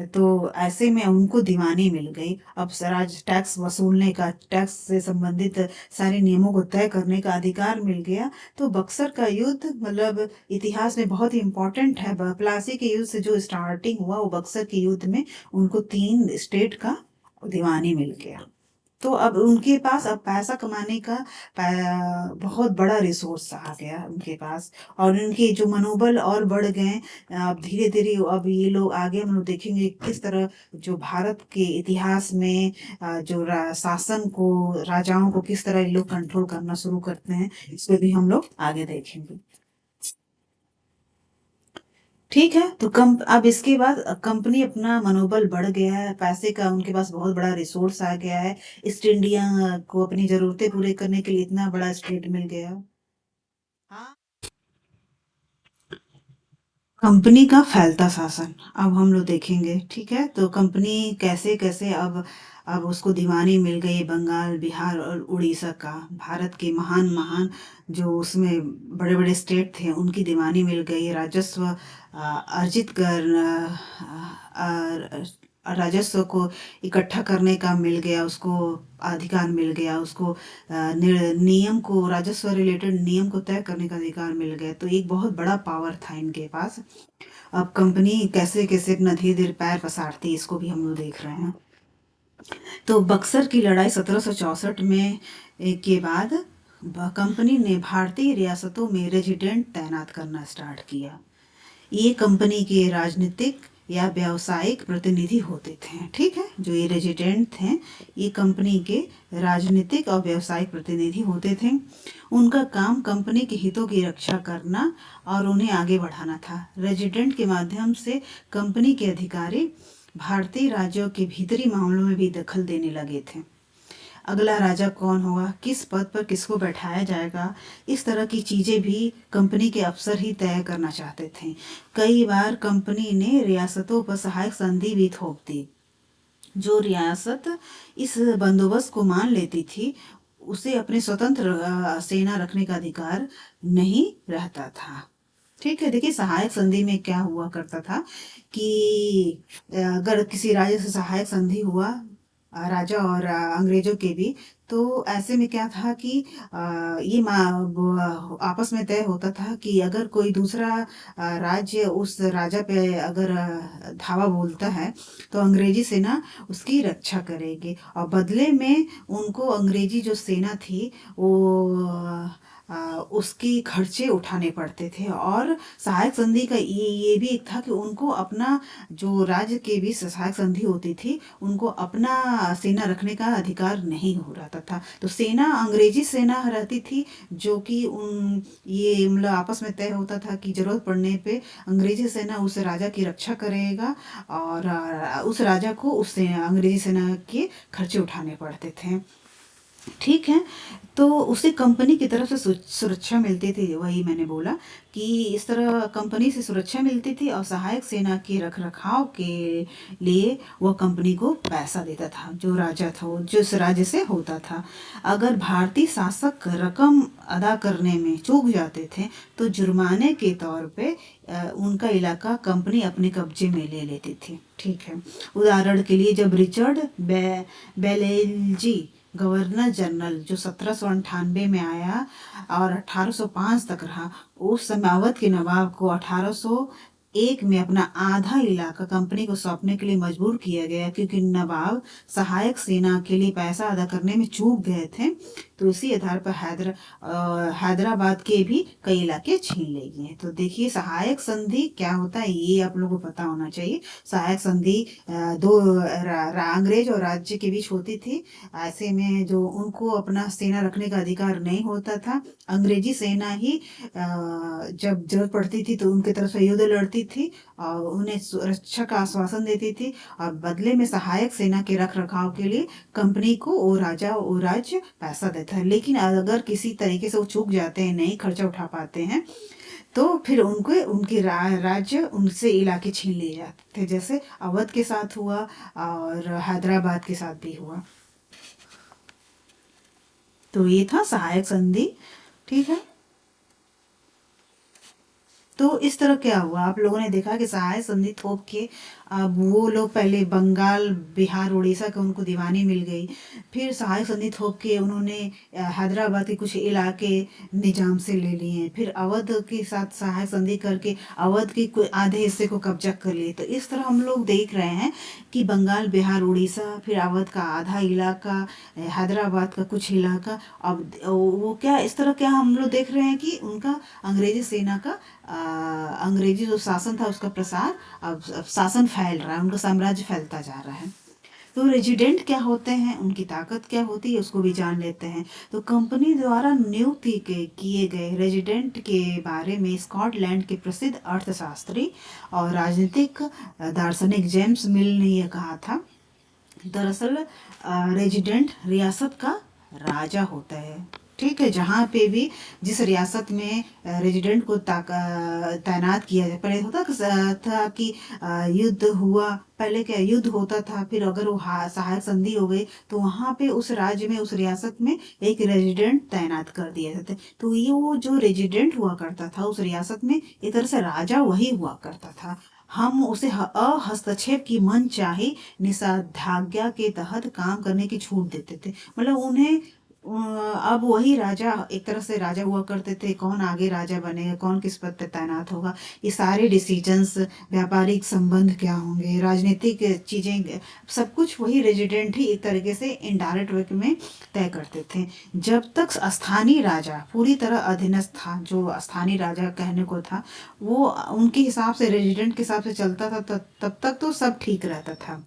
तो ऐसे में उनको दीवानी मिल गई। अब स्वराज टैक्स वसूलने का, टैक्स से संबंधित सारे नियमों को तय करने का अधिकार मिल गया। तो बक्सर का युद्ध मतलब इतिहास में बहुत ही इम्पोर्टेंट है। प्लासी के युद्ध से जो स्टार्टिंग हुआ वो बक्सर के युद्ध में उनको 3 स्टेट का दीवानी मिल गया। तो अब उनके पास अब पैसा कमाने का बहुत बड़ा रिसोर्स आ गया उनके पास, और उनके जो मनोबल और बढ़ गए। अब धीरे धीरे अब ये लोग आगे हम लोग देखेंगे किस तरह जो भारत के इतिहास में जो शासन को, राजाओं को किस तरह ये लोग कंट्रोल करना शुरू करते हैं, इस पे भी हम लोग आगे देखेंगे। ठीक है, तो अब इसके बाद कंपनी अपना मनोबल बढ़ गया है, पैसे का उनके पास बहुत बड़ा रिसोर्स आ गया है। ईस्ट इंडिया को अपनी जरूरतें पूरे करने के लिए इतना बड़ा स्टेट मिल गया। हाँ, कंपनी का फैलता शासन अब हम लोग देखेंगे। ठीक है, तो कंपनी कैसे कैसे अब उसको दीवानी मिल गई बंगाल, बिहार और उड़ीसा का। भारत के महान महान जो उसमें बड़े बड़े स्टेट थे उनकी दीवानी मिल गई। राजस्व अर्जित कर राजस्व को इकट्ठा करने का मिल गया उसको, अधिकार मिल गया उसको। नियम को, राजस्व रिलेटेड नियम को तय करने का अधिकार मिल गया। तो एक बहुत बड़ा पावर था इनके पास। अब कंपनी कैसे कैसे अपना धीरे धीरे पैर पसारती है इसको भी हम लोग देख रहे हैं। तो बक्सर की लड़ाई 1764 में के बाद कंपनी ने भारतीय रियासतों में रेजिडेंट तैनात करना स्टार्ट किया। ये कंपनी के राजनीतिक या व्यावसायिक प्रतिनिधि होते थे। ठीक है, जो ये रेजिडेंट थे ये कंपनी के राजनीतिक और व्यावसायिक प्रतिनिधि होते थे। उनका काम कंपनी के हितों की रक्षा करना और उन्हें आगे बढ़ाना था। रेजिडेंट के माध्यम से कंपनी के अधिकारी भारतीय राज्यों के भीतरी मामलों में भी दखल देने लगे थे। अगला राजा कौन होगा, किस पद पर किसको बैठाया जाएगा, इस तरह की चीजें भी कंपनी के अफसर ही तय करना चाहते थे। कई बार कंपनी ने रियासतों पर सहायक संधि भी थोप दी। जो रियासत इस बंदोबस्त को मान लेती थी उसे अपने स्वतंत्र सेना रखने का अधिकार नहीं रहता था। ठीक है, देखिए सहायक संधि में क्या हुआ करता था कि अगर किसी राज्य से सहायक संधि हुआ राजा और अंग्रेजों के भी, तो ऐसे में क्या था कि ये आपस में तय होता था कि अगर कोई दूसरा राज्य उस राजा पे अगर धावा बोलता है तो अंग्रेजी सेना उसकी रक्षा करेगी, और बदले में उनको अंग्रेजी जो सेना थी वो उसकी खर्चे उठाने पड़ते थे। और सहायक संधि का ये भी एक था कि उनको अपना, जो राज्य के भी सहायक संधि होती थी, उनको अपना सेना रखने का अधिकार नहीं हो रहता था। तो सेना अंग्रेजी सेना रहती थी जो कि उन ये मतलब आपस में तय होता था कि जरूरत पड़ने पे अंग्रेजी सेना उस राजा की रक्षा करेगा और उस राजा को उससे अंग्रेजी सेना के खर्चे उठाने पड़ते थे। ठीक है। तो उसे कंपनी की तरफ से सुरक्षा मिलती थी, वही मैंने बोला कि इस तरह कंपनी से सुरक्षा मिलती थी और सहायक सेना के रखरखाव के लिए वह कंपनी को पैसा देता था, जो राजा था वो जिस राज्य से होता था। अगर भारतीय शासक रकम अदा करने में चूक जाते थे तो जुर्माने के तौर पे उनका इलाका कंपनी अपने कब्जे में ले लेती थी। ठीक है। उदाहरण के लिए जब रिचर्ड बेलेल्जी गवर्नर जनरल जो 1798 में आया और 1805 तक रहा, उस समय अवध के नवाब को 1801 में अपना आधा इलाका कंपनी को सौंपने के लिए मजबूर किया गया, क्योंकि नवाब सहायक सेना के लिए पैसा अदा करने में चूक गए थे। तो इसी आधार पर हैदराबाद के भी कई इलाके छीन लिए गए। तो देखिए सहायक संधि क्या होता है ये आप लोगों को पता होना चाहिए। सहायक संधि दो अंग्रेज और राज्य के बीच होती थी। ऐसे में जो उनको अपना सेना रखने का अधिकार नहीं होता था, अंग्रेजी सेना ही जब जरूरत पड़ती थी तो उनकी तरफ से युद्ध लड़ती थी और उन्हें सुरक्षा का आश्वासन देती थी, और बदले में सहायक सेना के रख रखाव के लिए कंपनी को वो राजा वो राज्य पैसा देता है। लेकिन अगर किसी तरीके से वो चूक जाते हैं, नहीं खर्चा उठा पाते हैं, तो फिर उनके उनके राज्य उनसे इलाके छीन लिए जाते थे, जैसे अवध के साथ हुआ और हैदराबाद के साथ भी हुआ। तो ये था सहायक संधि। ठीक है। तो इस तरह क्या हुआ, आप लोगों ने देखा कि सहायक संधि थोप के अब वो लोग पहले बंगाल बिहार उड़ीसा के उनको दीवानी मिल गई, फिर सहायक संधि थोप के उन्होंने हैदराबाद के कुछ इलाके निजाम से ले लिए, फिर अवध के साथ सहायक संधि करके अवध के आधे हिस्से को कब्जा कर लिए। तो इस तरह हम लोग देख रहे हैं कि बंगाल बिहार उड़ीसा, फिर अवध का आधा इलाका, हैदराबाद का कुछ इलाका। अब वो क्या इस तरह क्या हम लोग देख रहे हैं कि उनका अंग्रेजी सेना का अंग्रेजी जो शासन था उसका प्रसार, अब शासन फैल रहा है, उनका साम्राज्य फैलता जा रहा है। तो रेजिडेंट क्या होते हैं, उनकी ताकत क्या होती है, उसको भी जान लेते हैं। तो कंपनी द्वारा नियुक्त किए गए रेजिडेंट के बारे में स्कॉटलैंड के प्रसिद्ध अर्थशास्त्री और राजनीतिक दार्शनिक जेम्स मिल ने यह कहा था। दरअसल रेजिडेंट रियासत का राजा होता है। ठीक है। जहाँ पे भी जिस रियासत में रेजिडेंट को तैनात किया जाए, पहले होता था कि युद्ध हुआ, पहले क्या युद्ध होता था, फिर अगर वो सहायक संधि हो गई तो वहां पे उस राज्य में उस रियासत में एक रेजिडेंट तैनात कर दिया जाता है। तो ये वो जो रेजिडेंट हुआ करता था उस रियासत में, एक तरह से राजा वही हुआ करता था। हम उसे अहस्तक्षेप की मन चाहे निषेधाज्ञा के तहत काम करने की छूट देते थे। मतलब उन्हें अब वही राजा एक तरह से राजा हुआ करते थे। कौन आगे राजा बनेगा, कौन किस पद पे तैनात होगा, ये सारे डिसीजंस, व्यापारिक संबंध क्या होंगे, राजनीतिक चीजें, सब कुछ वही रेजिडेंट ही एक तरीके से इनडायरेक्ट वे में तय करते थे। जब तक स्थानीय राजा पूरी तरह अधीनस्थ था, जो स्थानीय राजा कहने को था वो उनके हिसाब से रेजिडेंट के हिसाब से चलता था, तब तक तो सब ठीक रहता था।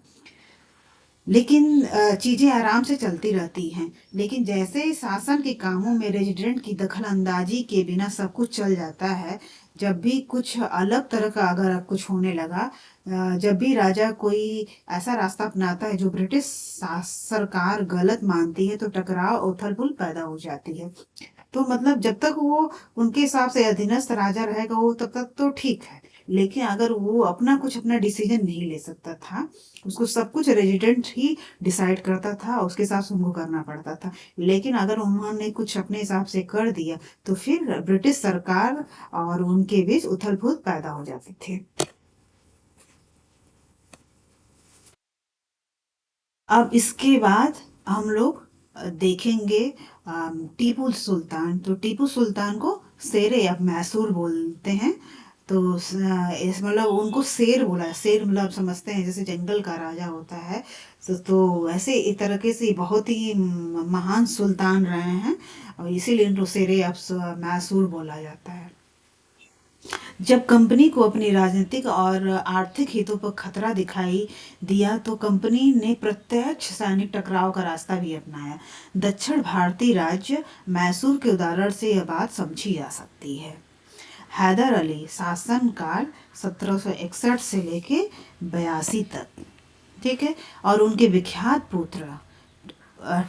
लेकिन चीजें आराम से चलती रहती हैं। लेकिन जैसे ही शासन के कामों में रेजिडेंट की दखल अंदाजी के बिना सब कुछ चल जाता है, जब भी कुछ अलग तरह का अगर कुछ होने लगा, जब भी राजा कोई ऐसा रास्ता अपनाता है जो ब्रिटिश सरकार गलत मानती है, तो टकराव उथल पुथल पैदा हो जाती है। तो मतलब जब तक वो उनके हिसाब से अधीनस्थ राजा रहेगा वो तब तक तो ठीक है। लेकिन अगर वो अपना कुछ अपना डिसीजन नहीं ले सकता था, उसको सब कुछ रेजिडेंट ही डिसाइड करता था, उसके हिसाब से उनको करना पड़ता था। लेकिन अगर उन्होंने कुछ अपने हिसाब से कर दिया तो फिर ब्रिटिश सरकार और उनके बीच उथल पुथल पैदा हो जाती थी। अब इसके बाद हम लोग देखेंगे टीपू सुल्तान। तो टीपू सुल्तान को शेरे अब मैसूर बोलते हैं। तो इस मतलब उनको शेर बोला है। शेर मतलब आप समझते हैं जैसे जंगल का राजा होता है। तो ऐसे एक तरीके से बहुत ही महान सुल्तान रहे हैं और इसीलिए इनको शेरे अब मैसूर बोला जाता है। जब कंपनी को अपनी राजनीतिक और आर्थिक हितों पर खतरा दिखाई दिया तो कंपनी ने प्रत्यक्ष सैनिक टकराव का रास्ता भी अपनाया। दक्षिण भारतीय राज्य मैसूर के उदाहरण से यह बात समझी जा सकती है। हैदर अली शासनकाल 1761 से लेके 82 तक। ठीक है। और उनके विख्यात पुत्र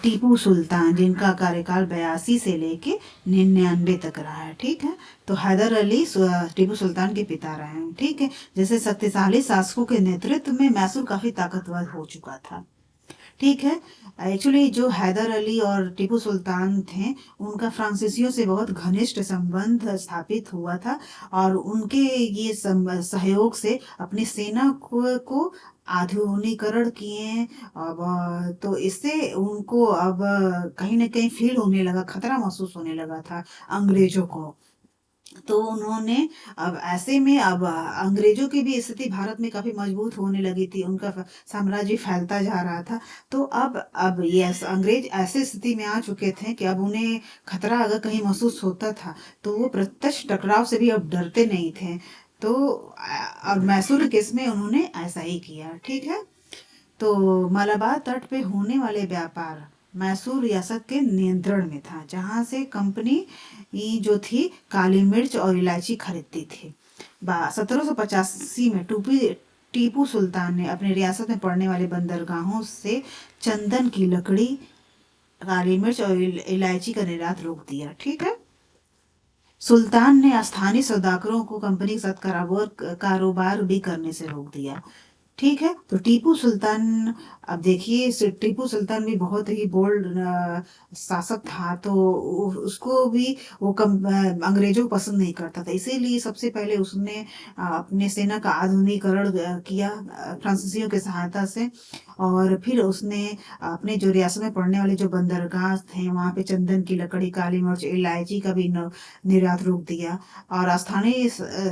टीपू सुल्तान, जिनका कार्यकाल 82 से लेके 99 तक रहा है। ठीक है, तो हैदर अली टीपू सुल्तान के पिता रहे हैं। ठीक है, जैसे शक्तिशाली शासकों के नेतृत्व में मैसूर काफी ताकतवर हो चुका था। ठीक है, एक्चुअली जो हैदर अली और टीपू सुल्तान थे, उनका फ्रांसीसियों से बहुत घनिष्ठ संबंध स्थापित हुआ था, और उनके ये सहयोग से अपनी सेना को आधुनिकीकरण किए। अब तो इससे उनको अब कहीं ना कहीं फील होने लगा, खतरा महसूस होने लगा था अंग्रेजों को। तो उन्होंने अब ऐसे में अब अंग्रेजों की भी स्थिति भारत में काफी मजबूत होने लगी थी, उनका साम्राज्य फैलता जा रहा था। तो अब ये अंग्रेज ऐसे स्थिति में आ चुके थे कि अब उन्हें खतरा अगर कहीं महसूस होता था तो वो प्रत्यक्ष टकराव से भी अब डरते नहीं थे। तो अब मैसूर केस में उन्होंने ऐसा ही किया। ठीक है, तो मलाबार तट पे होने वाले व्यापार मैसूर रियासत के नियंत्रण में था, जहां से कंपनी ये जो थी काली मिर्च और इलायची खरीदती थी। 1785 में टीपू सुल्तान ने अपने रियासत में पड़ने वाले बंदरगाहों से चंदन की लकड़ी, काली मिर्च और इलायची का निर्यात रोक दिया। ठीक है, सुल्तान ने स्थानीय सौदागरों को कंपनी के साथ कारोबार भी करने से रोक दिया। ठीक है, तो टीपू सुल्तान, अब देखिए टीपू सुल्तान भी बहुत ही बोल्ड शासक था, तो उसको भी वो अंग्रेजों को पसंद नहीं करता था। इसीलिए सबसे पहले उसने अपने सेना का आधुनिकीकरण किया फ्रांसीसियों की सहायता से, और फिर उसने अपने जो रियासत में पड़ने वाले जो बंदरगाह थे वहां पे चंदन की लकड़ी, काली मिर्च, इलायची का भी निर्यात रोक दिया। और स्थानीय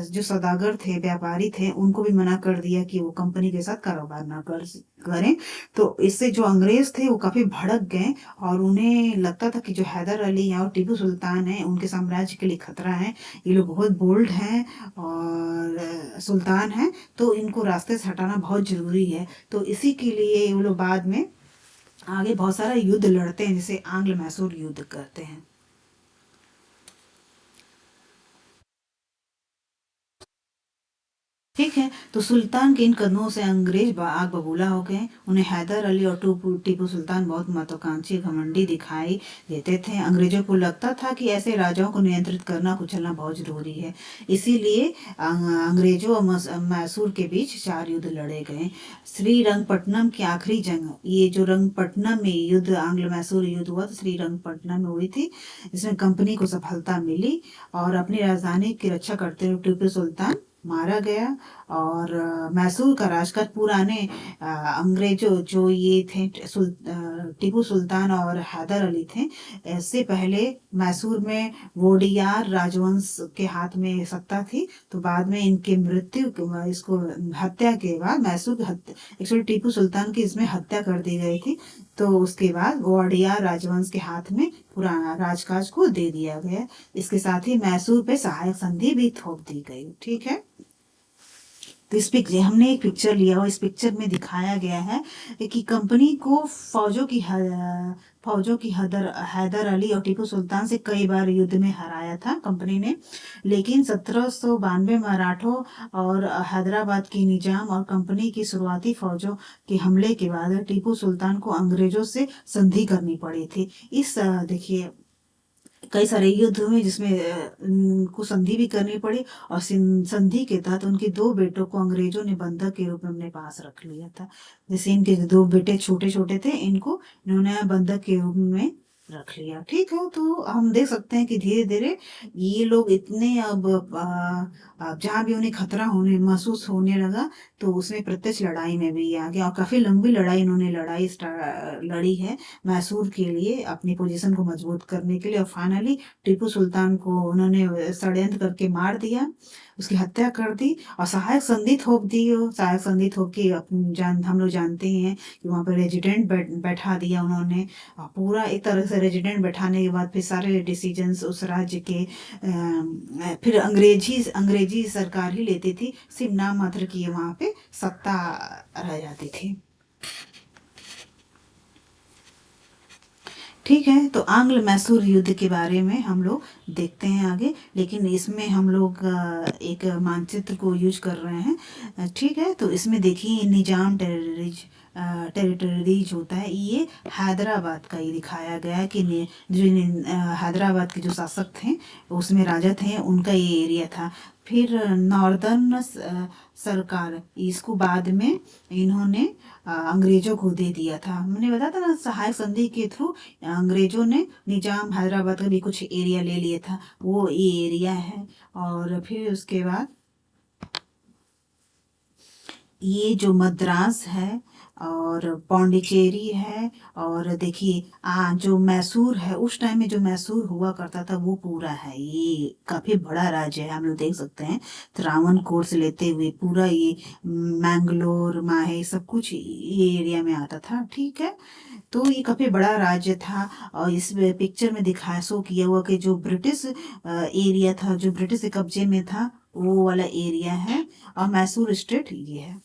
जो सौदागर थे, व्यापारी थे, उनको भी मना कर दिया कि वो कंपनी के साथ कारोबार ना करें। तो इससे जो अंग्रेज थे वो काफी भड़क गए, और उन्हें लगता था कि जो हैदर अली और टीपू सुल्तान है उनके साम्राज्य के लिए खतरा है, ये लोग बहुत बोल्ड हैं और सुल्तान हैं, तो इनको रास्ते से हटाना बहुत जरूरी है। तो इसी के लिए वो लोग बाद में आगे बहुत सारा युद्ध लड़ते हैं, जिसे आंग्ल मैसूर युद्ध कहते हैं। ठीक है, तो सुल्तान के इन कदमों से अंग्रेज आग बबूला हो गए। उन्हें हैदर अली और टीपू सुल्तान बहुत महत्वाकांक्षी, घमंडी दिखाई देते थे। अंग्रेजों को लगता था कि ऐसे राजाओं को नियंत्रित करना, कुचलना बहुत जरूरी है। इसीलिए अंग्रेजों और मैसूर के बीच 4 युद्ध लड़े गए। श्रीरंगपट्टनम की आखिरी जंग, ये जो रंगपट्टनम में युद्ध, आंग्ल मैसूर युद्ध हुआ तो श्रीरंगपट्टनम में हुई थी, जिसमें कंपनी को सफलता मिली, और अपनी राजधानी की रक्षा करते हुए टीपू सुल्तान मारा गया। और मैसूर का राजकाज पुराने अंग्रेजों जो ये थे टीपू सुल्तान और हैदर अली थे, इससे पहले मैसूर में वोडियार राजवंश के हाथ में सत्ता थी। तो बाद में इनके इसको हत्या के बाद मैसूर की हत्या, एक्चुअली टीपू सुल्तान की इसमें हत्या कर दी गई थी। तो उसके बाद वोडियार राजवंश के हाथ में पुराना राजकाज को दे दिया गया। इसके साथ ही मैसूर पे सहायक संधि भी थोप दी गई। ठीक है, तो इस पिक्चर हमने एक पिक्चर लिया और इस पिक्चर में दिखाया गया है कि कंपनी को फौजों की हैदर अली और टीपू सुल्तान से कई बार युद्ध में हराया था कंपनी ने। लेकिन 1792 मराठों और हैदराबाद की निजाम और कंपनी की शुरुआती फौजों के हमले के बाद टीपू सुल्तान को अंग्रेजों से संधि करनी पड़ी थी। इस देखिए कई सारे युद्ध हुए जिसमें उनको संधि भी करनी पड़ी, और संधि के तहत उनके 2 बेटों को अंग्रेजों ने बंधक के रूप में अपने पास रख लिया था। जैसे इनके 2 बेटे छोटे छोटे थे, इनको इन्होंने बंधक के रूप में रख लिया। ठीक है, तो हम देख सकते हैं कि धीरे धीरे ये लोग इतने अब जहाँ भी उन्हें खतरा होने महसूस होने लगा, तो उसमें प्रत्यक्ष लड़ाई में भी आ गया, और काफी लंबी लड़ाई इन्होंने लड़ी है मैसूर के लिए, अपनी पोजीशन को मजबूत करने के लिए। और फाइनली टीपू सुल्तान को उन्होंने षड्यंत्र करके मार दिया, उसकी हत्या कर दी, और सहायक संधि थोप दी। सहायक संधि थोप के हम लोग जानते हैं कि वहां पर रेजिडेंट बैठा दिया उन्होंने। पूरा एक तरह से रेजिडेंट बैठाने के बाद फिर सारे डिसीजंस उस राज्य के फिर अंग्रेजी सरकार ही लेती थी, सिर्फ नाम मात्र की वहां पे सत्ता रह जाती थी। ठीक है, तो आंग्ल मैसूर युद्ध के बारे में हम लोग देखते हैं आगे, लेकिन इसमें हम लोग एक मानचित्र को यूज कर रहे हैं। ठीक है, तो इसमें देखिए निजाम टेरिटरीज होता है, ये हैदराबाद का ही दिखाया गया है कि हैदराबाद के जो शासक थे, उसमें राजा थे, उनका ये एरिया था। फिर नॉर्दर्न सरकार, इसको बाद में इन्होंने अंग्रेजों को दे दिया था। मैंने बताया था ना, सहायक संधि के थ्रू अंग्रेजों ने निजाम हैदराबाद का भी कुछ एरिया ले लिया था, वो ये एरिया है। और फिर उसके बाद ये जो मद्रास है और पौंडीचेरी है, और देखिए जो मैसूर है, उस टाइम में जो मैसूर हुआ करता था वो पूरा है। ये काफी बड़ा राज्य है, हम लोग देख सकते हैं। त्रावणकोर से लेते हुए पूरा ये मैंगलोर, माहे, सब कुछ ये एरिया में आता था। ठीक है, तो ये काफी बड़ा राज्य था। और इस पिक्चर में दिखाया, शो किया हुआ कि जो ब्रिटिश एरिया था, जो ब्रिटिश के कब्जे में था, वो वाला एरिया है। और मैसूर स्टेट ये है।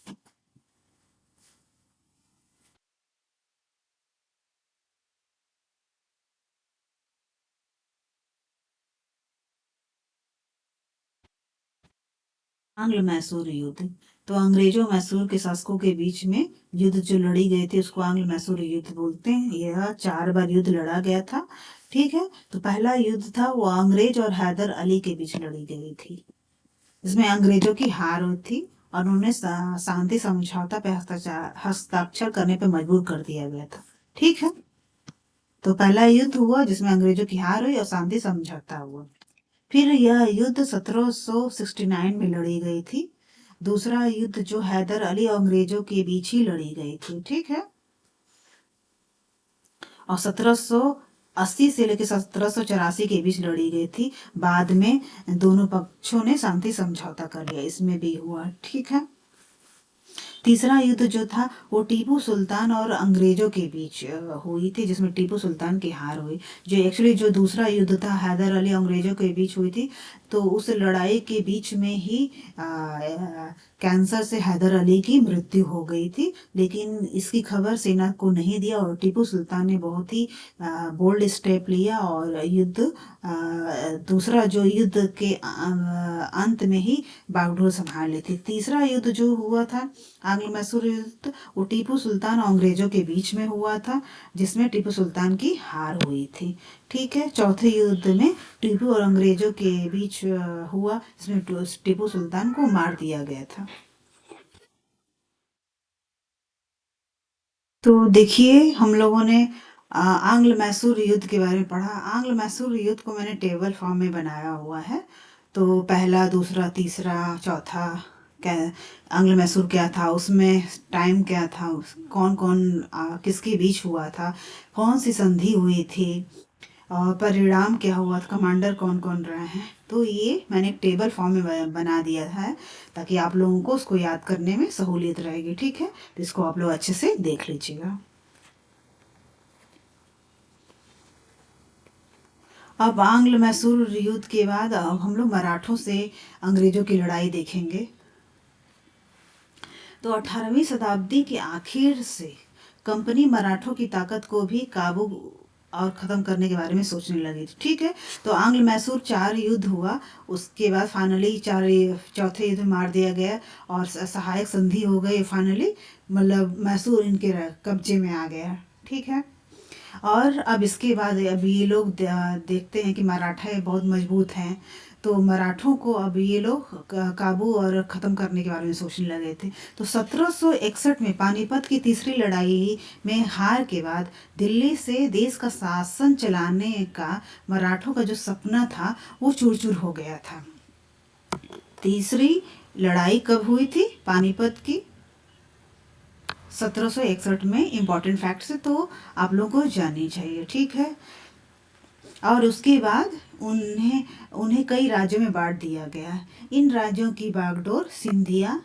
आंग्ल मैसूर युद्ध, तो अंग्रेजों मैसूर के शासकों के बीच में युद्ध जो लड़ी गई थी, उसको आंग्ल मैसूर युद्ध बोलते हैं। यह 4 बार युद्ध लड़ा गया था। ठीक है, तो पहला युद्ध था वो अंग्रेज और हैदर अली के बीच लड़ी गई थी, जिसमें अंग्रेजों की हार हुई थी और उन्हें शांति समझौता पे हस्ताक्षर करने पे मजबूर कर दिया गया था। ठीक है, तो पहला युद्ध हुआ जिसमें अंग्रेजों की हार हुई और शांति समझौता हुआ। फिर यह युद्ध 1769 में लड़ी गई थी। दूसरा युद्ध जो हैदर अली और अंग्रेजों के बीच ही लड़ी गई थी। ठीक है, और 1780 से लेकर 1784 के बीच लड़ी गई थी। बाद में दोनों पक्षों ने शांति समझौता कर लिया, इसमें भी हुआ। ठीक है, तीसरा युद्ध जो था वो टीपू सुल्तान और अंग्रेजों के बीच हुई थी, जिसमें टीपू सुल्तान की हार हुई। जो एक्चुअली जो दूसरा युद्ध था हैदर अली अंग्रेजों के बीच हुई थी, तो उस लड़ाई के बीच में ही कैंसर से हैदर अली की मृत्यु हो गई थी। लेकिन इसकी खबर सेना को नहीं दिया और टीपू सुल्तान ने बहुत ही बोल्ड स्टेप लिया और दूसरा जो युद्ध के अंत में ही बागडोर संभाल ली थी। तीसरा युद्ध जो हुआ था आंग्ल मैसूर युद्ध, वो टीपू सुल्तान और अंग्रेजों के बीच में हुआ था, जिसमें टीपू सुल्तान की हार हुई थी। ठीक है, चौथे युद्ध में टीपू और अंग्रेजों के बीच हुआ, जिसमें टीपू सुल्तान को मार दिया गया था। तो देखिए, हम लोगों ने आंग्ल मैसूर युद्ध के बारे में पढ़ा। आंग्ल मैसूर युद्ध को मैंने टेबल फॉर्म में बनाया हुआ है। तो पहला, दूसरा, तीसरा, चौथा, क्या आंग्ल मैसूर क्या था, उसमें टाइम क्या था, कौन कौन किसके बीच हुआ था, कौन सी संधि हुई थी, और परिणाम क्या हुआ था, कमांडर कौन कौन रहे हैं। तो ये मैंने एक टेबल फॉर्म में बना दिया है, ताकि आप लोगों को उसको याद करने में सहूलियत रहेगी। ठीक है, तो इसको आप लोग अच्छे से देख लीजिएगा। अब आंग्ल मैसूर युद्ध के बाद अब हम लोग मराठों से अंग्रेजों की लड़ाई देखेंगे। तो 18वीं शताब्दी के आखिर से कंपनी मराठों की ताकत को भी काबू और ख़त्म करने के बारे में सोचने लगी थी। ठीक है, तो आंग्ल मैसूर 4 युद्ध हुआ, उसके बाद फाइनली चौथे युद्ध में मार दिया गया और सहायक संधि हो गई। फाइनली मतलब मैसूर इनके कब्जे में आ गया। ठीक है, और अब इसके बाद अब ये लोग देखते हैं कि मराठा बहुत मजबूत हैं, तो मराठों को अब ये लोग काबू और ख़त्म करने के बारे में सोचने लगे थे। तो 1761 में पानीपत की तीसरी लड़ाई में हार के बाद दिल्ली से देश का शासन चलाने का मराठों का जो सपना था वो चूर चूर हो गया था। तीसरी लड़ाई कब हुई थी पानीपत की? 1761 में। इम्पॉर्टेंट फैक्ट्स है, तो आप लोगों को जाननी चाहिए। ठीक है, और उसके बाद उन्हें उन्हें कई राज्यों में बांट दिया गया। इन राज्यों की बागडोर सिंधिया,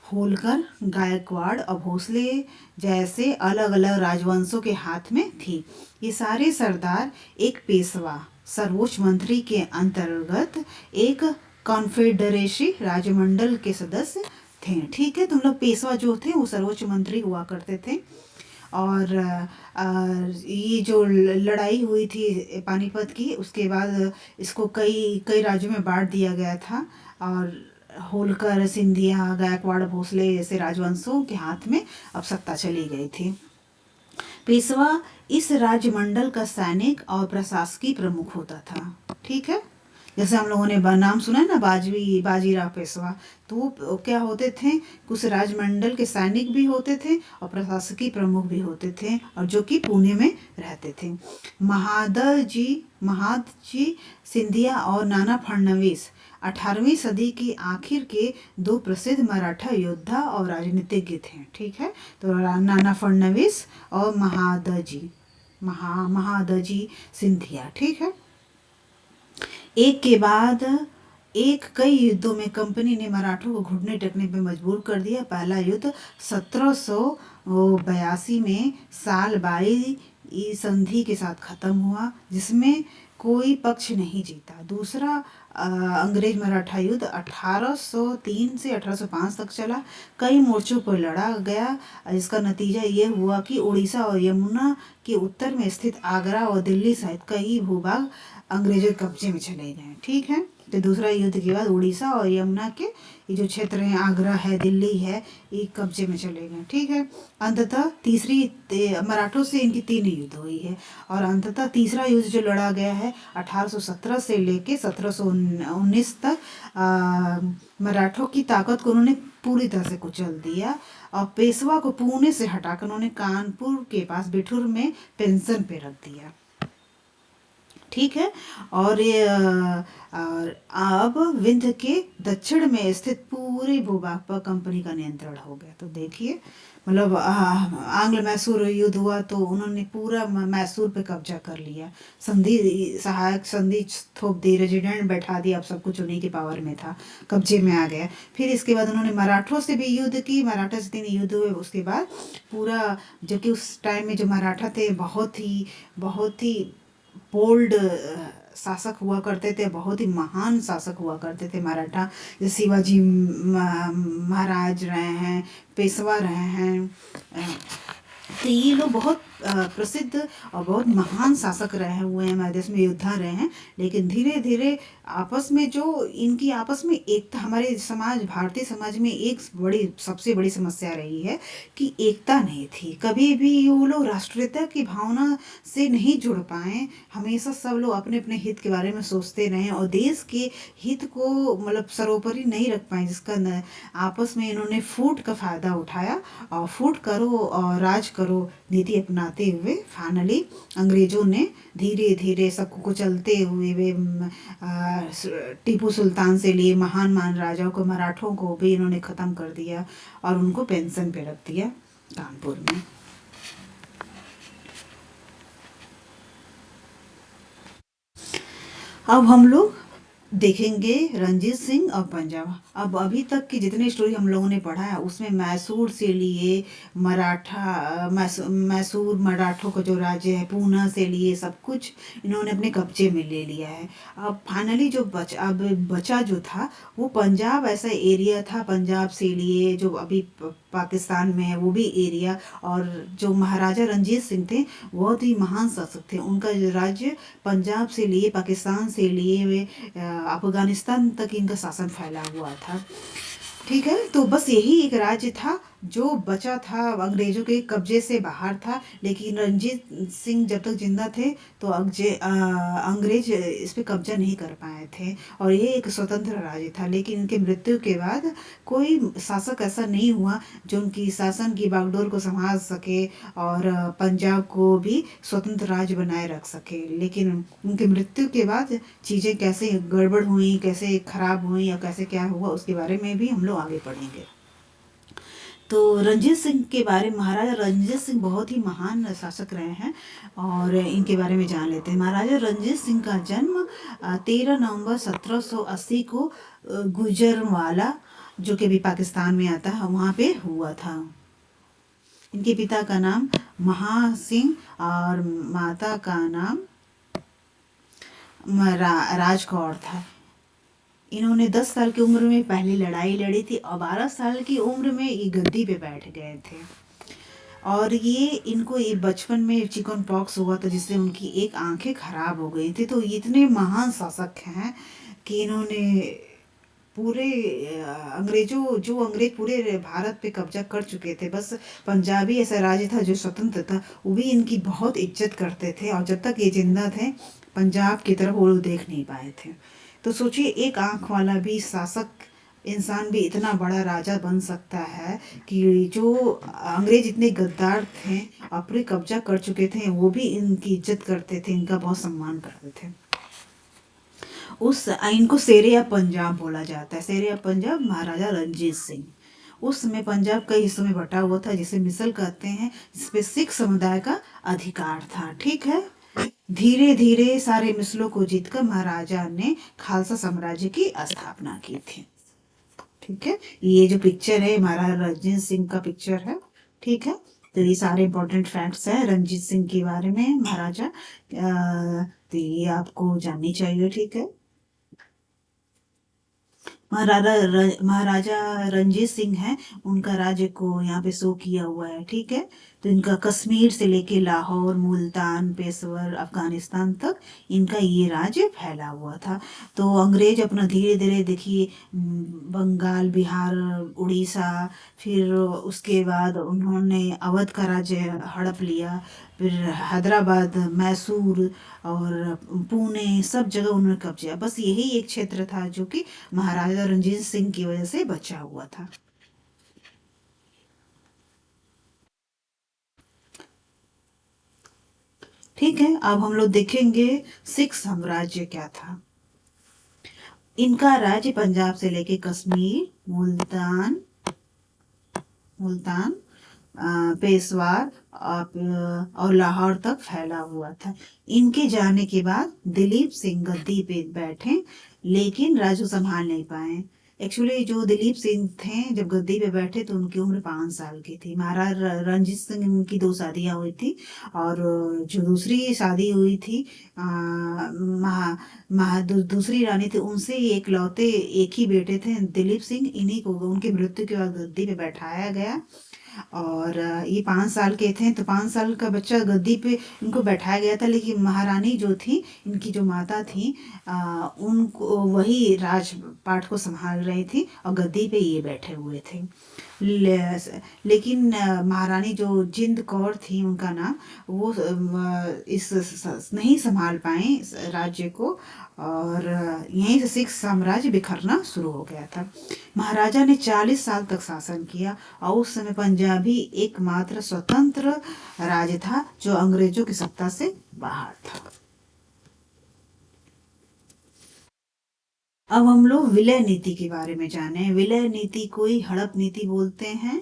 होलकर, गायकवाड़ और भोसले जैसे अलग अलग राजवंशों के हाथ में थी। ये सारे सरदार एक पेशवा सर्वोच्च मंत्री के अंतर्गत एक कॉन्फेडरेसी राजमंडल के सदस्य थे। ठीक है, तुम लोग पेशवा जो थे वो सर्वोच्च मंत्री हुआ करते थे। और ये जो लड़ाई हुई थी पानीपत की, उसके बाद इसको कई कई राज्यों में बांट दिया गया था। और होलकर, सिंधिया, गायकवाड़, भोसले जैसे राजवंशों के हाथ में अब सत्ता चली गई थी। पेशवा इस राजमंडल का सैनिक और प्रशासकीय प्रमुख होता था। ठीक है, जैसे हम लोगों ने नाम सुना है ना, बाजीराव पेशवा, तो वो क्या होते थे, कुछ राजमंडल के सैनिक भी होते थे और प्रशासकीय प्रमुख भी होते थे, और जो कि पुणे में रहते थे। महादजी सिंधिया और नाना फडणवीस 18वीं सदी की आखिर के दो प्रसिद्ध मराठा योद्धा और राजनीतिज्ञ थे। ठीक है, तो नाना फडणवीस और महादजी सिंधिया। ठीक है, एक के बाद एक कई युद्धों में कंपनी ने मराठों को घुटने टेकने पर मजबूर कर दिया। पहला युद्ध 1782 में सालबाई संधि के साथ खत्म हुआ, जिसमें कोई पक्ष नहीं जीता। दूसरा अंग्रेज मराठा युद्ध 1803 से 1805 तक चला। कई मोर्चों पर लड़ा गया, जिसका नतीजा ये हुआ कि उड़ीसा और यमुना के उत्तर में स्थित आगरा और दिल्ली सहित कई भूभाग अंग्रेजों के कब्जे में चले गए। ठीक है, तो दूसरा युद्ध के बाद उड़ीसा और यमुना के ये जो क्षेत्र हैं, आगरा है, दिल्ली है, ये कब्जे में चले गए। ठीक है, अंततः मराठों से इनकी 3 युद्ध हुई है, और अंततः तीसरा युद्ध जो लड़ा गया है 1817 से लेके 1719 तक मराठों की ताकत को उन्होंने पूरी तरह से कुचल दिया, और पेशवा को पुणे से हटाकर उन्होंने कानपुर के पास बिठूर में पेंशन पे रख दिया। ठीक है, और अब विंध्य के दक्षिण में स्थित पूरे भूभाग पर कंपनी का नियंत्रण हो गया। तो देखिए, मतलब आंग्ल मैसूर युद्ध हुआ तो उन्होंने पूरा मैसूर पे कब्जा कर लिया, सहायक संधि थोप दी, रेजिडेंट बैठा दिया, अब सब कुछ उन्हीं के पावर में था, कब्जे में आ गया। फिर इसके बाद उन्होंने मराठों से भी युद्ध की, मराठा से 3 युद्ध हुए। उसके बाद पूरा, जबकि उस टाइम में जो मराठा थे बहुत ही बोल्ड शासक हुआ करते थे, बहुत ही महान शासक हुआ करते थे मराठा, जैसे शिवाजी महाराज रहे हैं, पेशवा रहे हैं, तो ये लोग बहुत प्रसिद्ध और बहुत महान शासक रहे हुए हैं, हमारे देश में योद्धा रहे हैं। लेकिन धीरे धीरे आपस में जो इनकी आपस में एकता, हमारे भारतीय समाज में एक सबसे बड़ी समस्या रही है कि एकता नहीं थी। कभी भी वो लोग राष्ट्रीयता की भावना से नहीं जुड़ पाए, हमेशा सब लोग अपने अपने हित के बारे में सोचते रहे और देश के हित को मतलब सर्वोपरि नहीं रख पाए, जिसका आपस में इन्होंने फूट का फायदा उठाया, और फूट करो और राज करो नीति अपनाते हुए फाइनली अंग्रेजों ने धीरे धीरे सबको कुचलते हुए वे टीपू सुल्तान से लिए महान राजाओं को, मराठों को भी इन्होंने ख़त्म कर दिया और उनको पेंशन पे रख दिया कानपुर में। अब हम लोग देखेंगे रंजीत सिंह और पंजाब। अब अभी तक की जितनी स्टोरी हम लोगों ने पढ़ा है उसमें मैसूर से लिए मैसूर मराठों का जो राज्य है, पूना से लिए सब कुछ इन्होंने अपने कब्जे में ले लिया है। अब फाइनली जो बचा जो था वो पंजाब ऐसा एरिया था, पंजाब से लिए जो अभी पाकिस्तान में है वो भी एरिया, और जो महाराजा रंजीत सिंह थे बहुत ही महान शासक थे, उनका राज्य पंजाब से लिए पाकिस्तान से लिए वे अफगानिस्तान तक इनका शासन फैला हुआ था। ठीक है, तो बस यही एक राज्य था जो बचा था, अंग्रेजों के कब्जे से बाहर था। लेकिन रंजीत सिंह जब तक जिंदा थे तो अंग्रेज इस पे कब्जा नहीं कर पाए थे, और ये एक स्वतंत्र राज्य था। लेकिन इनके मृत्यु के बाद कोई शासक ऐसा नहीं हुआ जो उनकी शासन की बागडोर को संभाल सके और पंजाब को भी स्वतंत्र राज्य बनाए रख सके। लेकिन उनकी मृत्यु के बाद चीज़ें कैसे गड़बड़ हुई, कैसे खराब हुई या कैसे क्या हुआ, उसके बारे में भी हम लोग आगे पढ़ेंगे। तो रंजीत सिंह के बारे में, महाराजा रंजीत सिंह बहुत ही महान शासक रहे हैं और इनके बारे में जान लेते हैं। महाराजा रंजीत सिंह का जन्म 13 नवंबर 1780 को गुजरवाला, जो कि अभी पाकिस्तान में आता है, वहाँ पे हुआ था। इनके पिता का नाम महासिंह और माता का नाम राजकौर था। इन्होंने 10 साल की उम्र में पहली लड़ाई लड़ी थी और 12 साल की उम्र में ये गद्दी पे बैठ गए थे। और ये बचपन में चिकन पॉक्स हुआ था जिससे उनकी एक आंखें खराब हो गई थी। तो ये इतने महान शासक हैं कि इन्होंने पूरे अंग्रेज पूरे भारत पे कब्जा कर चुके थे। बस पंजाबी ऐसा राज्य था जो स्वतंत्र था, वो भी इनकी बहुत इज्जत करते थे, और जब तक ये जिंदा थे पंजाब की तरफ वो लोग देख नहीं पाए थे। तो सोचिए, एक आंख वाला भी शासक इंसान भी इतना बड़ा राजा बन सकता है कि जो अंग्रेज इतने गद्दार थे, अपने कब्जा कर चुके थे, वो भी इनकी इज्जत करते थे, इनका बहुत सम्मान करते थे। उस इनको शेरे या पंजाब बोला जाता है। शेरे या पंजाब महाराजा रंजीत सिंह। उस समय पंजाब कई हिस्सों में बटा हुआ था, जिसे मिसल कहते हैं, जिसपे सिख समुदाय का अधिकार था। ठीक है। धीरे धीरे सारे मिसलों को जीतकर महाराजा ने खालसा साम्राज्य की स्थापना की थी। ठीक है। ये जो पिक्चर है महाराजा रंजीत सिंह का पिक्चर है। ठीक है। तो ये सारे इंपॉर्टेंट फैक्ट्स हैं रंजीत सिंह के बारे में, महाराजा। तो ये आपको जाननी चाहिए। ठीक है। महाराजा रंजीत सिंह हैं, उनका राज्य को यहाँ पे शो किया हुआ है। ठीक है। तो इनका कश्मीर से लेके लाहौर, मुल्तान, पेशवर, अफगानिस्तान तक इनका ये राज्य फैला हुआ था। तो अंग्रेज अपना धीरे धीरे देखिए, बंगाल, बिहार, उड़ीसा, फिर उसके बाद उन्होंने अवध का राज्य हड़प लिया, फिर हैदराबाद, मैसूर और पुणे, सब जगह उन्होंने कब्जा। बस यही एक क्षेत्र था जो कि महाराजा रंजीत सिंह की वजह से बचा हुआ था। ठीक है। अब हम लोग देखेंगे सिख साम्राज्य क्या था। इनका राज्य पंजाब से लेके कश्मीर, मुल्तान, पेशवार और लाहौर तक फैला हुआ था। इनके जाने के बाद दिलीप सिंह गद्दी पे बैठे, लेकिन राज्य संभाल नहीं पाए। एक्चुअली जो दिलीप सिंह थे, जब गद्दी पे बैठे तो उनकी उम्र 5 साल की थी। महाराजा रंजीत सिंह, उनकी 2 शादियां हुई थी, और जो दूसरी शादी हुई थी दूसरी रानी थी, उनसे एक लौते एक ही बेटे थे दिलीप सिंह। इन्हीं को उनकी मृत्यु के बाद गद्दी पे बैठाया गया। और ये 5 साल के थे, तो 5 साल का बच्चा गद्दी पे इनको बैठाया गया था। लेकिन महारानी जो थी, इनकी जो माता थी, उनको वही राजपाट को संभाल रही थी, और गद्दी पे ये बैठे हुए थे। लेकिन महारानी जो जिंद कौर थी, उनका नाम, वो नहीं संभाल पाए इस राज्य को, और यहीं से सिख साम्राज्य बिखरना शुरू हो गया था। महाराजा ने 40 साल तक शासन किया, और उस समय पंजाबी एकमात्र स्वतंत्र राज्य था जो अंग्रेजों की सत्ता से बाहर था। अब हम लोग विलय नीति के बारे में जाने। विलय नीति को ही हड़प नीति बोलते हैं,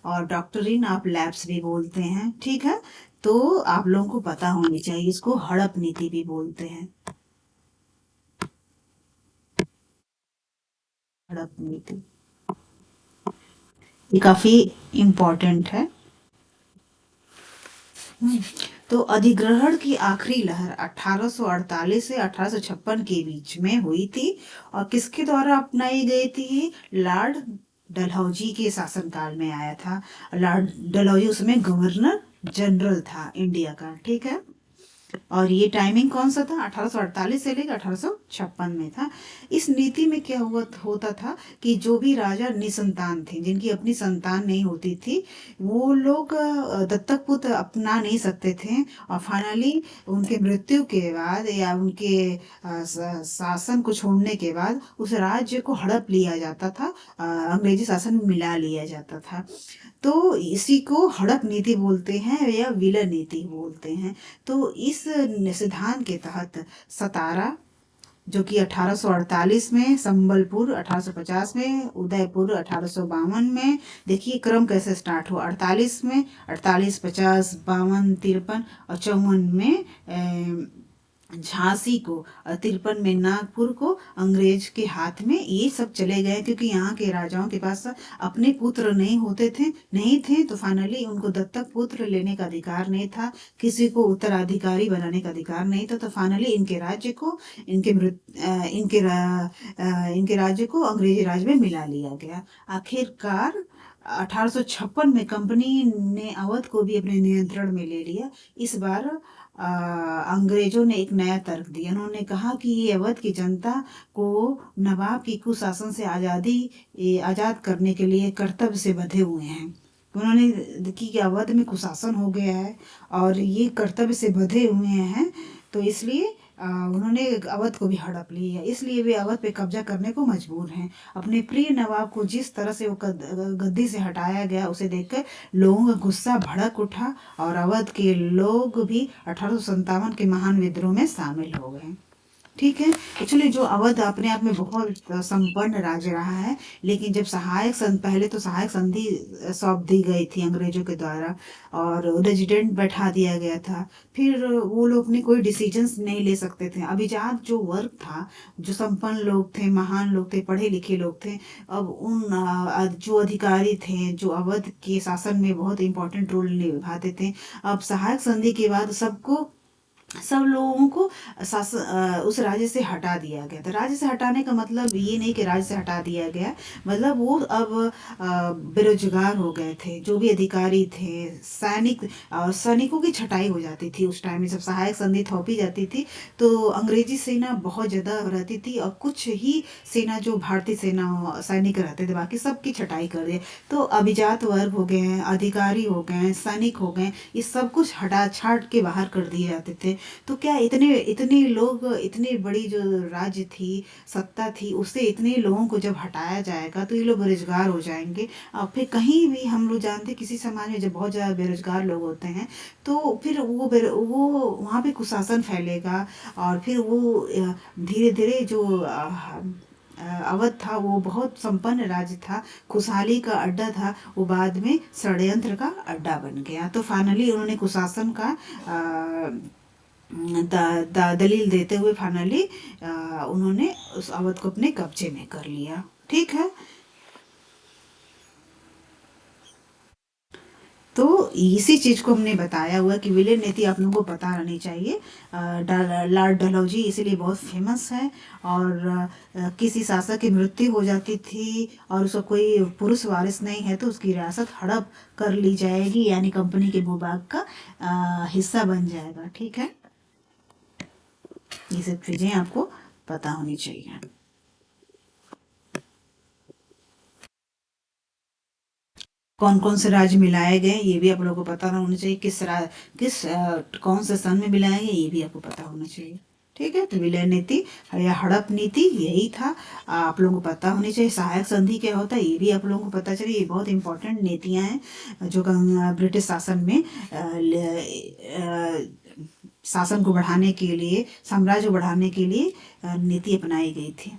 और डॉक्टरिन ऑफ लैप्स भी बोलते हैं। ठीक है। तो आप लोगों को पता होनी चाहिए, इसको हड़प नीति भी बोलते हैं। हड़प नीति ये काफी इम्पोर्टेंट है। तो अधिग्रहण की आखिरी लहर 1848 से 1856 के बीच में हुई थी, और किसके द्वारा अपनाई गई थी? लॉर्ड डलहौजी के शासनकाल में आया था। लॉर्ड डलहौजी उसमें गवर्नर जनरल था इंडिया का। ठीक है। और ये टाइमिंग कौन सा था? 1848 से लेकर 1856 में था। इस नीति में क्या हुआ होता था कि जो भी राजा निसंतान थे, जिनकी अपनी संतान नहीं होती थी, वो लोग दत्तक पुत्र अपना नहीं सकते थे, और फाइनली उनके मृत्यु के बाद या उनके शासन को छोड़ने के बाद उस राज्य को हड़प लिया जाता था, अंग्रेजी शासन में मिला लिया जाता था। तो इसी को हड़प नीति बोलते हैं या विलय नीति बोलते हैं। तो इस सिद्धांत के तहत सतारा, जो कि 1848 में, संबलपुर 1850 में, उदयपुर 1852 में, देखिए क्रम कैसे स्टार्ट हुआ। 48 में, 48, 50, 52, 53 और 54 में झांसी को, और 53 में नागपुर को अंग्रेज के हाथ में ये सब चले गए, क्योंकि यहाँ के राजाओं के पास अपने पुत्र नहीं थे, तो फाइनली उनको दत्तक पुत्र लेने का अधिकार नहीं था, किसी को उत्तराधिकारी बनाने का अधिकार नहीं था। तो फाइनली इनके राज्य को इनके राज्य को अंग्रेजी राज में मिला लिया गया। आखिरकार 1856 में कंपनी ने अवध को भी अपने नियंत्रण में ले लिया। इस बार अंग्रेजों ने एक नया तर्क दिया। उन्होंने कहा कि ये अवध की जनता को नवाब की कुशासन से आजाद करने के लिए कर्तव्य से बंधे हुए हैं। उन्होंने कि अवध में कुशासन हो गया है और ये कर्तव्य से बंधे हुए हैं, तो इसलिए उन्होंने अवध को भी हड़प लिया। इसलिए वे अवध पे कब्जा करने को मजबूर हैं। अपने प्रिय नवाब को जिस तरह से वो गद्दी से हटाया गया, उसे देखकर लोगों का गुस्सा भड़क उठा और अवध के लोग भी 1857 के महान विद्रोह में शामिल हो गए। ठीक है। एक्चुअली जो अवध अपने आप में बहुत संपन्न राज्य रहा है, लेकिन जब पहले तो सहायक संधि सौंप दी गई थी अंग्रेजों के द्वारा और रेजिडेंट बैठा दिया गया था। फिर वो लोग अपने कोई डिसीजंस नहीं ले सकते थे। अभिजात जो वर्ग था, जो संपन्न लोग थे, महान लोग थे, पढ़े लिखे लोग थे, अब उन जो अधिकारी थे जो अवध के शासन में बहुत इंपॉर्टेंट रोल निभाते थे, अब सहायक संधि के बाद सब लोगों को उस राज्य से हटा दिया गया था। राज्य से हटाने का मतलब ये नहीं कि राज्य से हटा दिया गया, मतलब वो अब बेरोजगार हो गए थे। जो भी अधिकारी थे, सैनिकों की छटाई हो जाती थी उस टाइम में। जब सहायक संधि थोपी जाती थी तो अंग्रेजी सेना बहुत ज़्यादा रहती थी और कुछ ही सेना जो भारतीय सेना सैनिक रहते थे, बाकी सबकी छटाई कर दिए। तो अभिजात वर्ग हो गए हैं, अधिकारी हो गए हैं, सैनिक हो गए, ये सब कुछ हटा छाट के बाहर कर दिए जाते थे। तो क्या इतने इतने लोग, इतनी बड़ी जो राज्य थी, सत्ता थी, उससे इतने लोगों को जब हटाया जाएगा तो ये लोग बेरोजगार हो जाएंगे। और फिर कहीं भी हम लोग जानते किसी समाज में जब बहुत ज़्यादा बेरोजगार लोग होते हैं तो फिर वो वहाँ पे कुशासन फैलेगा और फिर वो धीरे धीरे जो अवध था वो बहुत संपन्न राज्य था, खुशहाली का अड्डा था, वो बाद में षड्यंत्र का अड्डा बन गया। तो फाइनली उन्होंने कुशासन का दलील देते हुए फाइनली उन्होंने उस अवध को अपने कब्जे में कर लिया। ठीक है। तो इसी चीज को हमने बताया हुआ कि विलय नीति आप लोगों को पता रहनी चाहिए। लॉर्ड डलहौजी इसीलिए बहुत फेमस है। और किसी शासक की मृत्यु हो जाती थी और उसका कोई पुरुष वारिस नहीं है तो उसकी रियासत हड़प कर ली जाएगी, यानी कंपनी के भूभाग का हिस्सा बन जाएगा। ठीक है। ये सब चीजें आपको पता होनी चाहिए। कौन कौन से राज्य मिलाए गए ये भी आप लोगों को पता होना चाहिए। कौन से सन में मिलाए गए ये भी आपको पता होना चाहिए। ठीक है। तो विलय नीति या हड़प नीति यही था, आप लोगों को पता होनी चाहिए। सहायक संधि क्या होता है ये भी आप लोगों को पता चलिए। ये बहुत इंपॉर्टेंट नीतियां हैं जो ब्रिटिश शासन में शासन को बढ़ाने के लिए, साम्राज्य को बढ़ाने के लिए नीति अपनाई गई थी।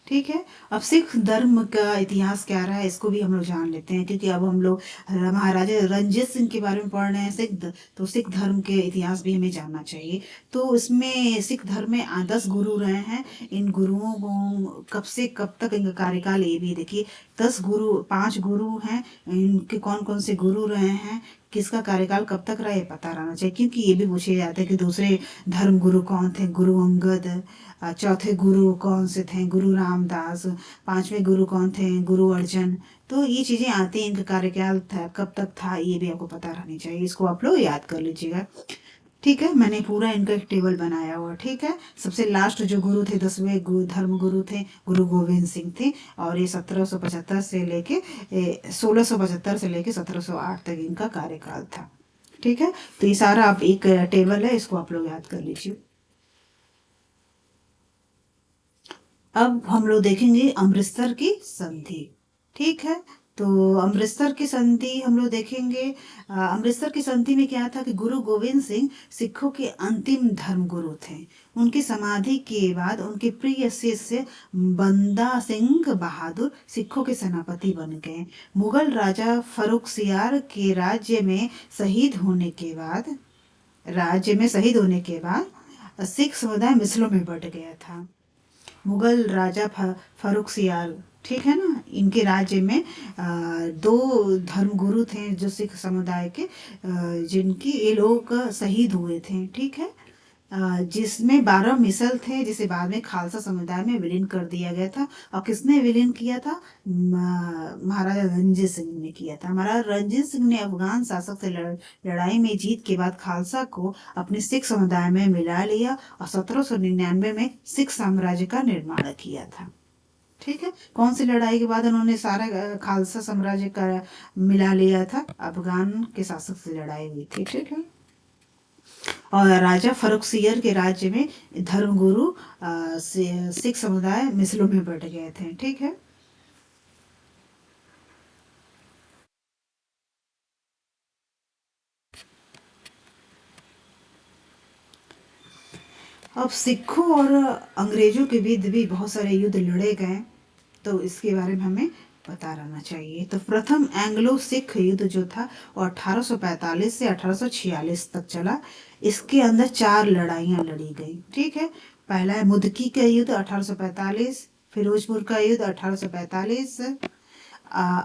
ठीक है। अब सिख धर्म का इतिहास क्या रहा है इसको भी हम लोग जान लेते हैं, क्योंकि अब हम लोग महाराजा रंजीत सिंह के बारे में पढ़ रहे हैं तो सिख धर्म के इतिहास भी हमें जानना चाहिए। तो इसमें सिख धर्म में 10 गुरु रहे हैं। इन गुरुओं को कब से कब तक इनका कार्यकाल ये भी देखिए। 5 गुरु हैं, इनके कौन कौन से गुरु रहे हैं, किसका कार्यकाल कब तक रहा ये पता रहना चाहिए, क्योंकि ये भी पूछे जाते हैं कि दूसरे धर्म गुरु कौन थे। गुरु अंगद। चौथे गुरु कौन से थे, गुरु रामदास। 5वें गुरु कौन थे, गुरु अर्जन। तो ये चीजें आती हैं, इनका कार्यकाल था कब तक था ये भी आपको पता रहनी चाहिए। इसको आप लोग याद कर लीजिएगा। ठीक है। मैंने पूरा इनका एक टेबल बनाया हुआ। ठीक है। सबसे लास्ट जो गुरु थे, 10वें धर्म गुरु थे, गुरु गोविंद सिंह थे। और ये 1775 से लेके 1675 से लेके 1708 तक इनका कार्यकाल था। ठीक है। तो ये सारा आप एक टेबल है, इसको आप लोग याद कर लीजिए। अब हम लोग देखेंगे अमृतसर की संधि। ठीक है। तो अमृतसर की संधि हम लोग देखेंगे। अमृतसर की संधि में क्या था कि गुरु गोविंद सिंह सिखों के अंतिम धर्म गुरु थे। उनकी समाधि के बाद उनके प्रिय शिष्य बंदा सिंह बहादुर सिखों के सेनापति बन गए। मुगल राजा फर्रुखसियार के राज्य में शहीद होने के बाद सिख समुदाय मिसलों में बट गया था। मुगल राजा फर्रुखसियार, ठीक है ना, इनके राज्य में 2 धर्म गुरु थे जो सिख समुदाय के, जिनकी ये लोग शहीद हुए थे। ठीक है। जिसमें 12 मिसल थे, जिसे बाद में खालसा समुदाय में विलीन कर दिया गया था। और किसने विलीन किया था? महाराजा रणजीत सिंह ने किया था। महाराजा रणजीत सिंह ने अफगान शासक से लड़ाई में जीत के बाद खालसा को अपने सिख समुदाय में मिला लिया और 1799 में सिख साम्राज्य का निर्माण किया था। ठीक है, कौन सी लड़ाई के बाद उन्होंने सारा खालसा साम्राज्य का मिला लिया था? अफगान के शासक से लड़ाई हुई थी। ठीक है, और राजा फरुखसियर के राज्य में धर्मगुरु सिख समुदाय मिसलों में बट गए थे। ठीक है, अब सिखों और अंग्रेजों के बीच भी बहुत सारे युद्ध लड़े गए, तो इसके बारे में हमें पता रहना चाहिए। तो प्रथम एंग्लो सिख युद्ध जो था वो 1845 से 1846 तक चला। इसके अंदर 4 लड़ाइयाँ लड़ी गई। ठीक है, पहला है मुदकी का युद्ध 1845, फिरोजपुर का युद्ध 1845,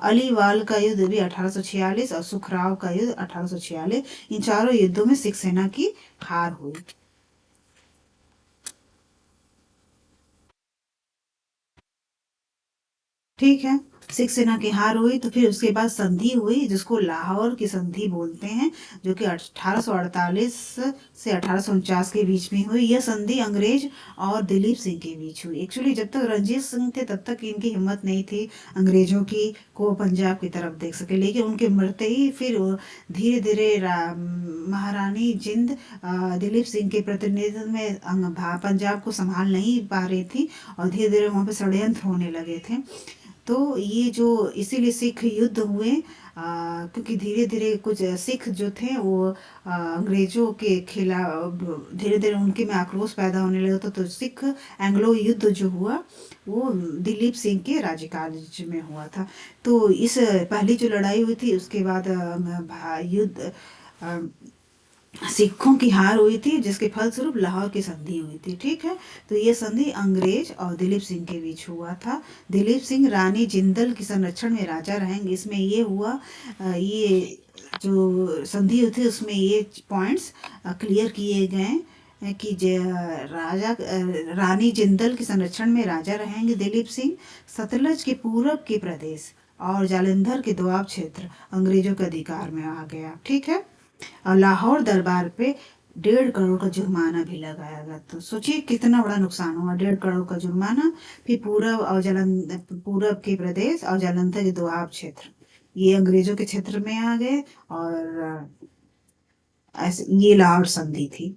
अलीवाल का युद्ध भी 1846 और सुखराव का युद्ध 1846। इन चारों युद्धों में सिख सेना की हार हुई। ठीक है, सिख सेना की हार हुई। तो फिर उसके बाद संधि हुई, जिसको लाहौर की संधि बोलते हैं, जो कि 1848 से 1849 के बीच में हुई। यह संधि अंग्रेज और दिलीप सिंह के बीच हुई। एक्चुअली जब तक रंजीत सिंह थे तब तक इनकी हिम्मत नहीं थी अंग्रेजों की को पंजाब की तरफ देख सके, लेकिन उनके मरते ही फिर धीरे धीरे महारानी जिंद दिलीप सिंह के प्रतिनिधित्व में पंजाब को संभाल नहीं पा रही थी और धीरे धीरे वहाँ पे षड्यंत्र होने लगे थे। तो ये जो इसीलिए सिख युद्ध हुए, क्योंकि धीरे धीरे कुछ सिख जो थे वो अंग्रेजों के खिलाफ धीरे धीरे उनके में आक्रोश पैदा होने लगा। तो सिख एंग्लो युद्ध जो हुआ वो दिलीप सिंह के राज्यकाल में हुआ था। तो इस पहली जो लड़ाई हुई थी उसके बाद युद्ध सिखों की हार हुई थी, जिसके फलस्वरूप लाहौर की संधि हुई थी। ठीक है, तो ये संधि अंग्रेज और दिलीप सिंह के बीच हुआ था। दिलीप सिंह रानी जिंदल के संरक्षण में राजा रहेंगे। इसमें ये हुआ, ये जो संधि हुई थी उसमें ये पॉइंट्स क्लियर किए गए कि राजा रानी जिंदल के संरक्षण में राजा रहेंगे दिलीप सिंह। सतलज के पूरब के प्रदेश और जालंधर के दोआब क्षेत्र अंग्रेजों के अधिकार में आ गया। ठीक है, और लाहौर दरबार पे 1.5 करोड़ का जुर्माना भी लगाया गया। तो सोचिए कितना बड़ा नुकसान हुआ, 1.5 करोड़ का जुर्माना। फिर पूरब के प्रदेश और जालंधर के दोआब क्षेत्र ये अंग्रेजों के क्षेत्र में आ गए। और ऐसे ये लाहौर संधि थी।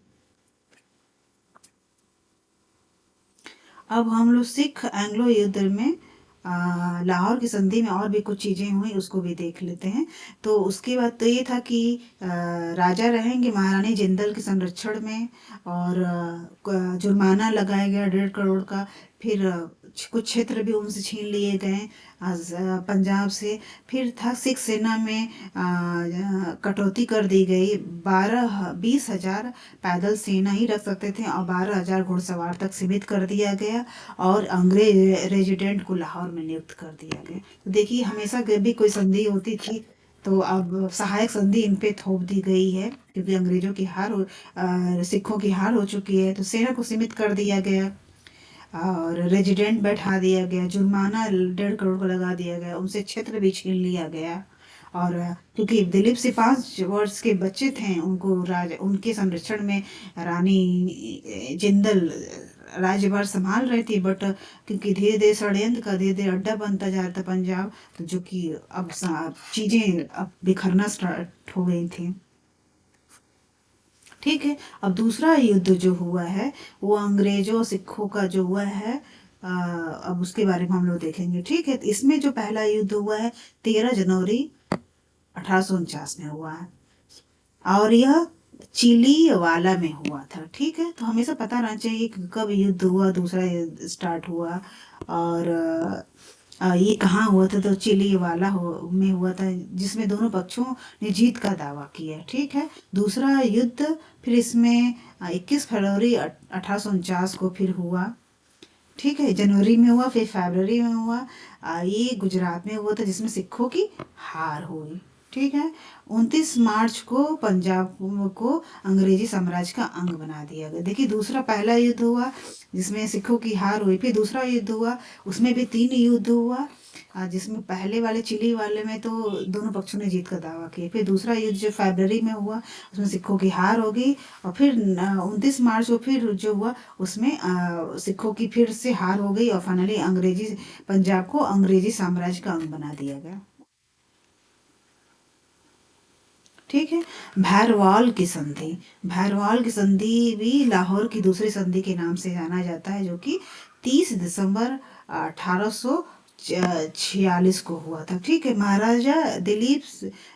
अब हम लोग सिख एंग्लो युद्ध में लाहौर की संधि में और भी कुछ चीजें हुई, उसको भी देख लेते हैं। तो उसके बाद तो ये था कि राजा रहेंगे महारानी जिंदल के संरक्षण में, और जुर्माना लगाया गया 1.5 करोड़ का। फिर कुछ क्षेत्र भी उनसे छीन लिए गए पंजाब से। फिर था सिख सेना में कटौती कर दी गई। 20,000 पैदल सेना ही रख सकते थे और 12,000 घुड़सवार तक सीमित कर दिया गया, और अंग्रेज रेजिडेंट को लाहौर में नियुक्त कर दिया गया। तो देखिए, हमेशा जब भी कोई संधि होती थी तो अब सहायक संधि इन पे थोप दी गई है, क्योंकि अंग्रेजों की सिखों की हार हो चुकी है। तो सेना को सीमित कर दिया गया और रेजिडेंट बैठा दिया गया, जुर्माना 1.5 करोड़ का लगा दिया गया, उनसे क्षेत्र भी छीन लिया गया। और क्योंकि दिलीप सिंह 5 वर्ष के बच्चे थे, उनके संरक्षण में रानी जिंदल राज्यभार संभाल रही थी। बट क्योंकि धीरे धीरे षड्यंत्र का धीरे धीरे अड्डा बनता जा रहा था पंजाब, तो जो कि अब चीजें अब बिखरना स्टार्ट हो गई थी। ठीक है, अब दूसरा युद्ध जो हुआ है वो अंग्रेजों और सिखों का जो हुआ है, अब उसके बारे में हम लोग देखेंगे। ठीक है, तो इसमें जो पहला युद्ध हुआ है 13 जनवरी 1849 में हुआ है, और यह चिली वाला में हुआ था। ठीक है, तो हमेशा पता रहना चाहिए कि कब युद्ध हुआ, दूसरा युद्ध स्टार्ट हुआ, और ये कहाँ हुआ था। तो चिली वाला में हुआ था, जिसमें दोनों पक्षों ने जीत का दावा किया। ठीक है, दूसरा युद्ध फिर इसमें 21 फरवरी 1849 को फिर हुआ। ठीक है, जनवरी में हुआ, फिर फरवरी में हुआ। ये गुजरात में हुआ था, जिसमें सिखों की हार हुई। ठीक है। 29 मार्च को पंजाब को अंग्रेजी साम्राज्य का अंग बना दिया गया। देखिए, दूसरा पहला युद्ध हुआ जिसमें सिखों की हार हुई, फिर दूसरा युद्ध हुआ उसमें भी 3 युद्ध हुआ, जिसमें पहले वाले चिली वाले में तो दोनों पक्षों ने जीत का दावा किया। फिर दूसरा युद्ध जो फरवरी में हुआ उसमें सिखों की हार हो गई, और फिर 29 मार्च को फिर जो हुआ उसमें सिखों की फिर से हार हो गई, और फाइनली अंग्रेजी पंजाब को अंग्रेजी साम्राज्य का अंग बना दिया गया। ठीक है। भैरवाल की संधि, भैरवाल की संधि भी लाहौर की दूसरी संधि के नाम से जाना जाता है, जो कि 30 दिसंबर 1846 को हुआ था। ठीक है। महाराजा दिलीप,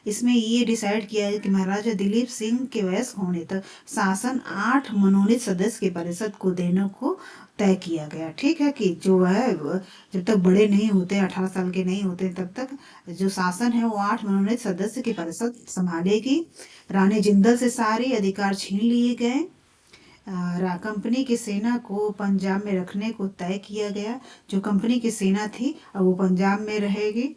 इसमें ये डिसाइड किया है कि महाराजा दिलीप सिंह के वयस्क होने तक शासन 8 मनोनीत सदस्य के परिषद को देने को तय किया गया। ठीक है, कि जो है जब तक बड़े नहीं होते, 18 साल के नहीं होते, तब तक जो शासन है वो 8 मनोनीत सदस्य की परिषद संभालेगी। रानी जिंदल से सारे अधिकार छीन लिए गए। कंपनी की सेना को पंजाब में रखने को तय किया गया। जो कंपनी की सेना थी अब वो पंजाब में रहेगी,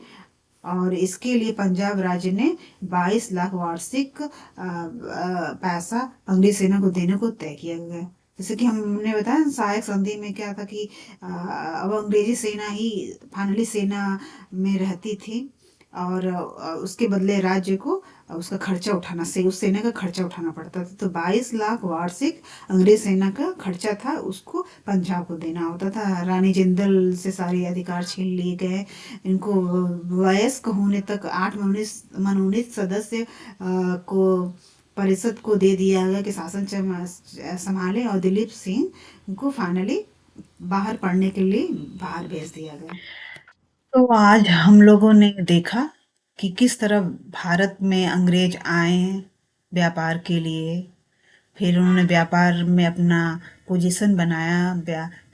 और इसके लिए पंजाब राज्य ने 22 लाख वार्षिक पैसा अंग्रेज सेना को देने को तय किया गया। जैसे कि हमने बताया ना, सहायक संधि में क्या था कि अब अंग्रेजी सेना ही फाइनली सेना में रहती थी, और उसके बदले राज्य को उसका खर्चा उठाना से उस सेना का खर्चा उठाना पड़ता था। तो 22 लाख वार्षिक अंग्रेज सेना का खर्चा था, उसको पंजाब को देना होता था। रानी जिंदल से सारे अधिकार छीन लिए गए। इनको वयस्क होने तक 8 मनोनीत सदस्य को परिषद को दे दिया गया कि शासन संभाले, और दिलीप सिंह को फाइनली बाहर पढ़ने के लिए बाहर भेज दिया गया। तो आज हम लोगों ने देखा कि किस तरह भारत में अंग्रेज आए व्यापार के लिए, फिर उन्होंने व्यापार में अपना पोजीशन बनाया,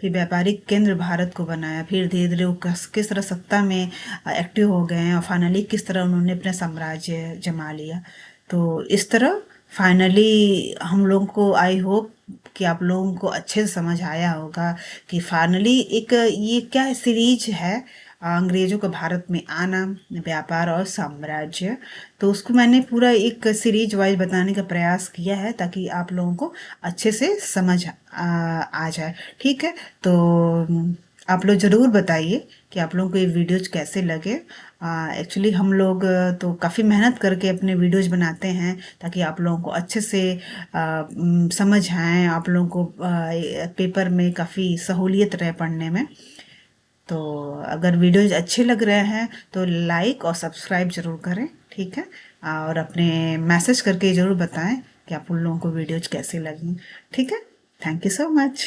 फिर व्यापारिक केंद्र भारत को बनाया, फिर धीरे धीरे वो किस तरह सत्ता में एक्टिव हो गए, और फाइनली किस तरह उन्होंने अपना साम्राज्य जमा लिया। तो इस तरह फाइनली हम लोगों को, आई होप कि आप लोगों को अच्छे से समझ आया होगा कि फाइनली एक ये क्या सीरीज है, अंग्रेजों का भारत में आना, व्यापार और साम्राज्य। तो उसको मैंने पूरा एक सीरीज वाइज बताने का प्रयास किया है ताकि आप लोगों को अच्छे से समझ आ जाए। ठीक है। तो आप लोग ज़रूर बताइए कि आप लोगों को ये वीडियोज कैसे लगे। एक्चुअली हम लोग तो काफ़ी मेहनत करके अपने वीडियोज बनाते हैं ताकि आप लोगों को अच्छे से समझ आए, आप लोगों को पेपर में काफ़ी सहूलियत रहे पढ़ने में। तो अगर वीडियोज अच्छे लग रहे हैं तो लाइक और सब्सक्राइब ज़रूर करें। ठीक है। और अपने मैसेज करके ज़रूर बताएं कि आप उन लोगों को वीडियोज कैसे लगी। ठीक है। Thank you so much.